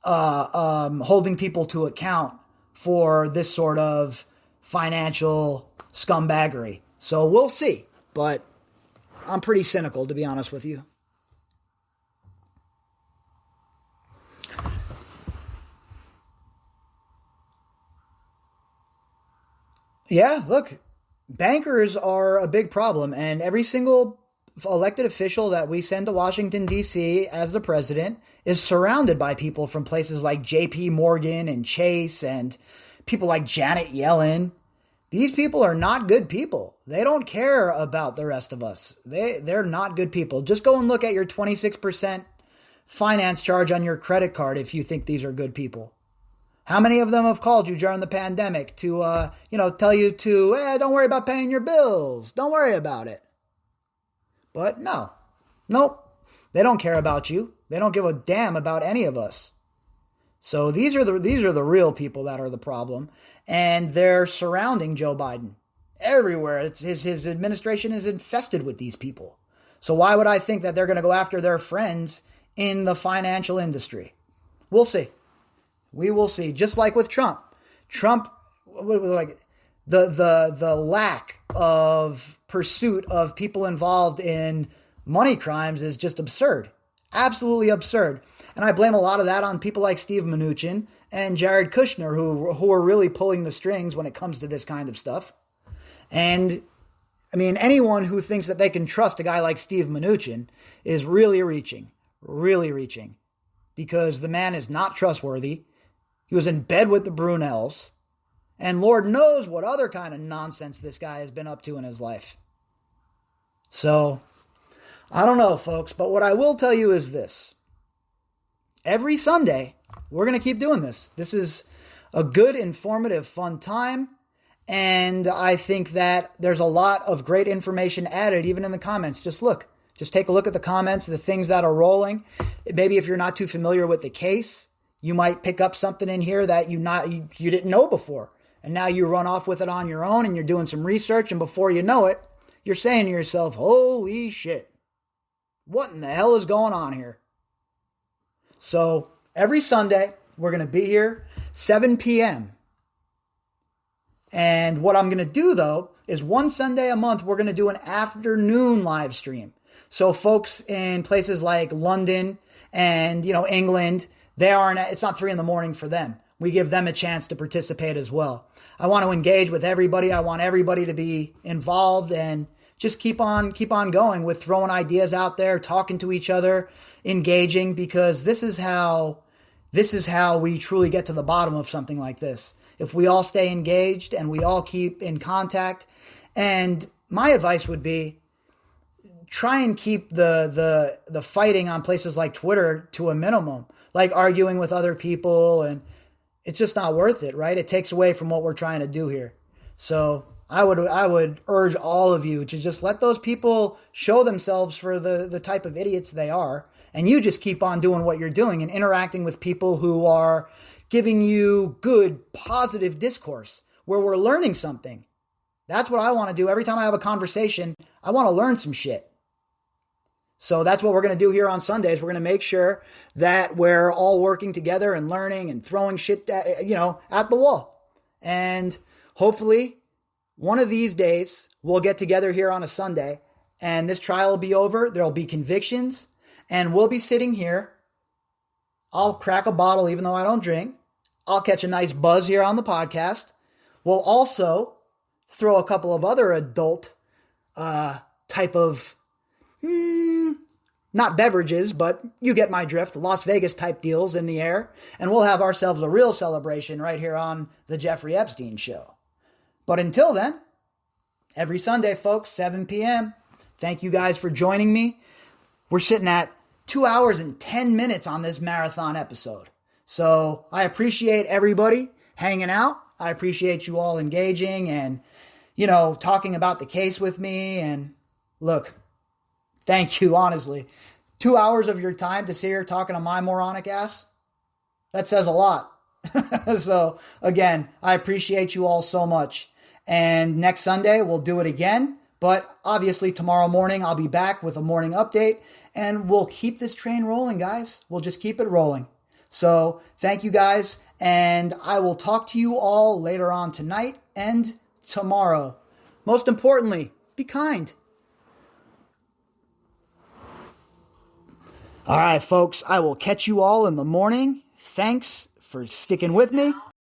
holding people to account for this sort of financial scumbaggery. So we'll see, but I'm pretty cynical, to be honest with you. Yeah, look, bankers are a big problem, and every single elected official that we send to Washington, D.C. as the president is surrounded by people from places like J.P. Morgan and Chase and people like Janet Yellen. These people are not good people. They don't care about the rest of us. They're not good people. Just go and look at your 26% finance charge on your credit card if you think these are good people. How many of them have called you during the pandemic to, tell you to, don't worry about paying your bills. Don't worry about it. But nope. They don't care about you. They don't give a damn about any of us. So these are the real people that are the problem, and they're surrounding Joe Biden everywhere. His administration is infested with these people. So why would I think that they're going to go after their friends in the financial industry? We'll see. We will see. Just like with Trump. Like the lack of pursuit of people involved in money crimes is just absurd. Absolutely absurd. And I blame a lot of that on people like Steve Mnuchin and Jared Kushner, who are really pulling the strings when it comes to this kind of stuff. And I mean, anyone who thinks that they can trust a guy like Steve Mnuchin is really reaching, because the man is not trustworthy. He was in bed with the Brunels, and Lord knows what other kind of nonsense this guy has been up to in his life. So, I don't know, folks, but what I will tell you is this. Every Sunday, we're going to keep doing this. This is a good, informative, fun time, and I think that there's a lot of great information added, even in the comments. Just take a look at the comments, the things that are rolling. Maybe if you're not too familiar with the case, you might pick up something in here that you didn't know before. And now you run off with it on your own and you're doing some research, and before you know it, you're saying to yourself, holy shit, what in the hell is going on here? So every Sunday, we're going to be here, 7 p.m. And what I'm going to do, though, is one Sunday a month, we're going to do an afternoon live stream. So folks in places like London and, England, it's not 3 a.m. for them. We give them a chance to participate as well. I want to engage with everybody. I want everybody to be involved and just keep on going with throwing ideas out there, talking to each other, engaging, because this is how we truly get to the bottom of something like this. If we all stay engaged and we all keep in contact, and my advice would be, try and keep the fighting on places like Twitter to a minimum, like arguing with other people, and it's just not worth it, right? It takes away from what we're trying to do here. So I would urge all of you to just let those people show themselves for the type of idiots they are, and you just keep on doing what you're doing and interacting with people who are giving you good, positive discourse where we're learning something. That's what I want to do. Every time I have a conversation, I want to learn some shit. So that's what we're going to do here on Sundays. We're going to make sure that we're all working together and learning and throwing shit at the wall. And hopefully one of these days we'll get together here on a Sunday and this trial will be over. There'll be convictions and we'll be sitting here. I'll crack a bottle even though I don't drink. I'll catch a nice buzz here on the podcast. We'll also throw a couple of other adult type of not beverages, but you get my drift, Las Vegas type deals in the air, and we'll have ourselves a real celebration right here on The Jeffrey Epstein Show. But until then, every Sunday, folks, 7 p.m., thank you guys for joining me. We're sitting at 2 hours and 10 minutes on this marathon episode. So I appreciate everybody hanging out. I appreciate you all engaging and, talking about the case with me. And look, thank you, honestly. 2 hours of your time to sit here talking to my moronic ass, that says a lot. So, again, I appreciate you all so much. And next Sunday, we'll do it again. But obviously, tomorrow morning, I'll be back with a morning update. And we'll keep this train rolling, guys. We'll just keep it rolling. So, thank you, guys. And I will talk to you all later on tonight and tomorrow. Most importantly, be kind. All right, folks, I will catch you all in the morning. Thanks for sticking with me.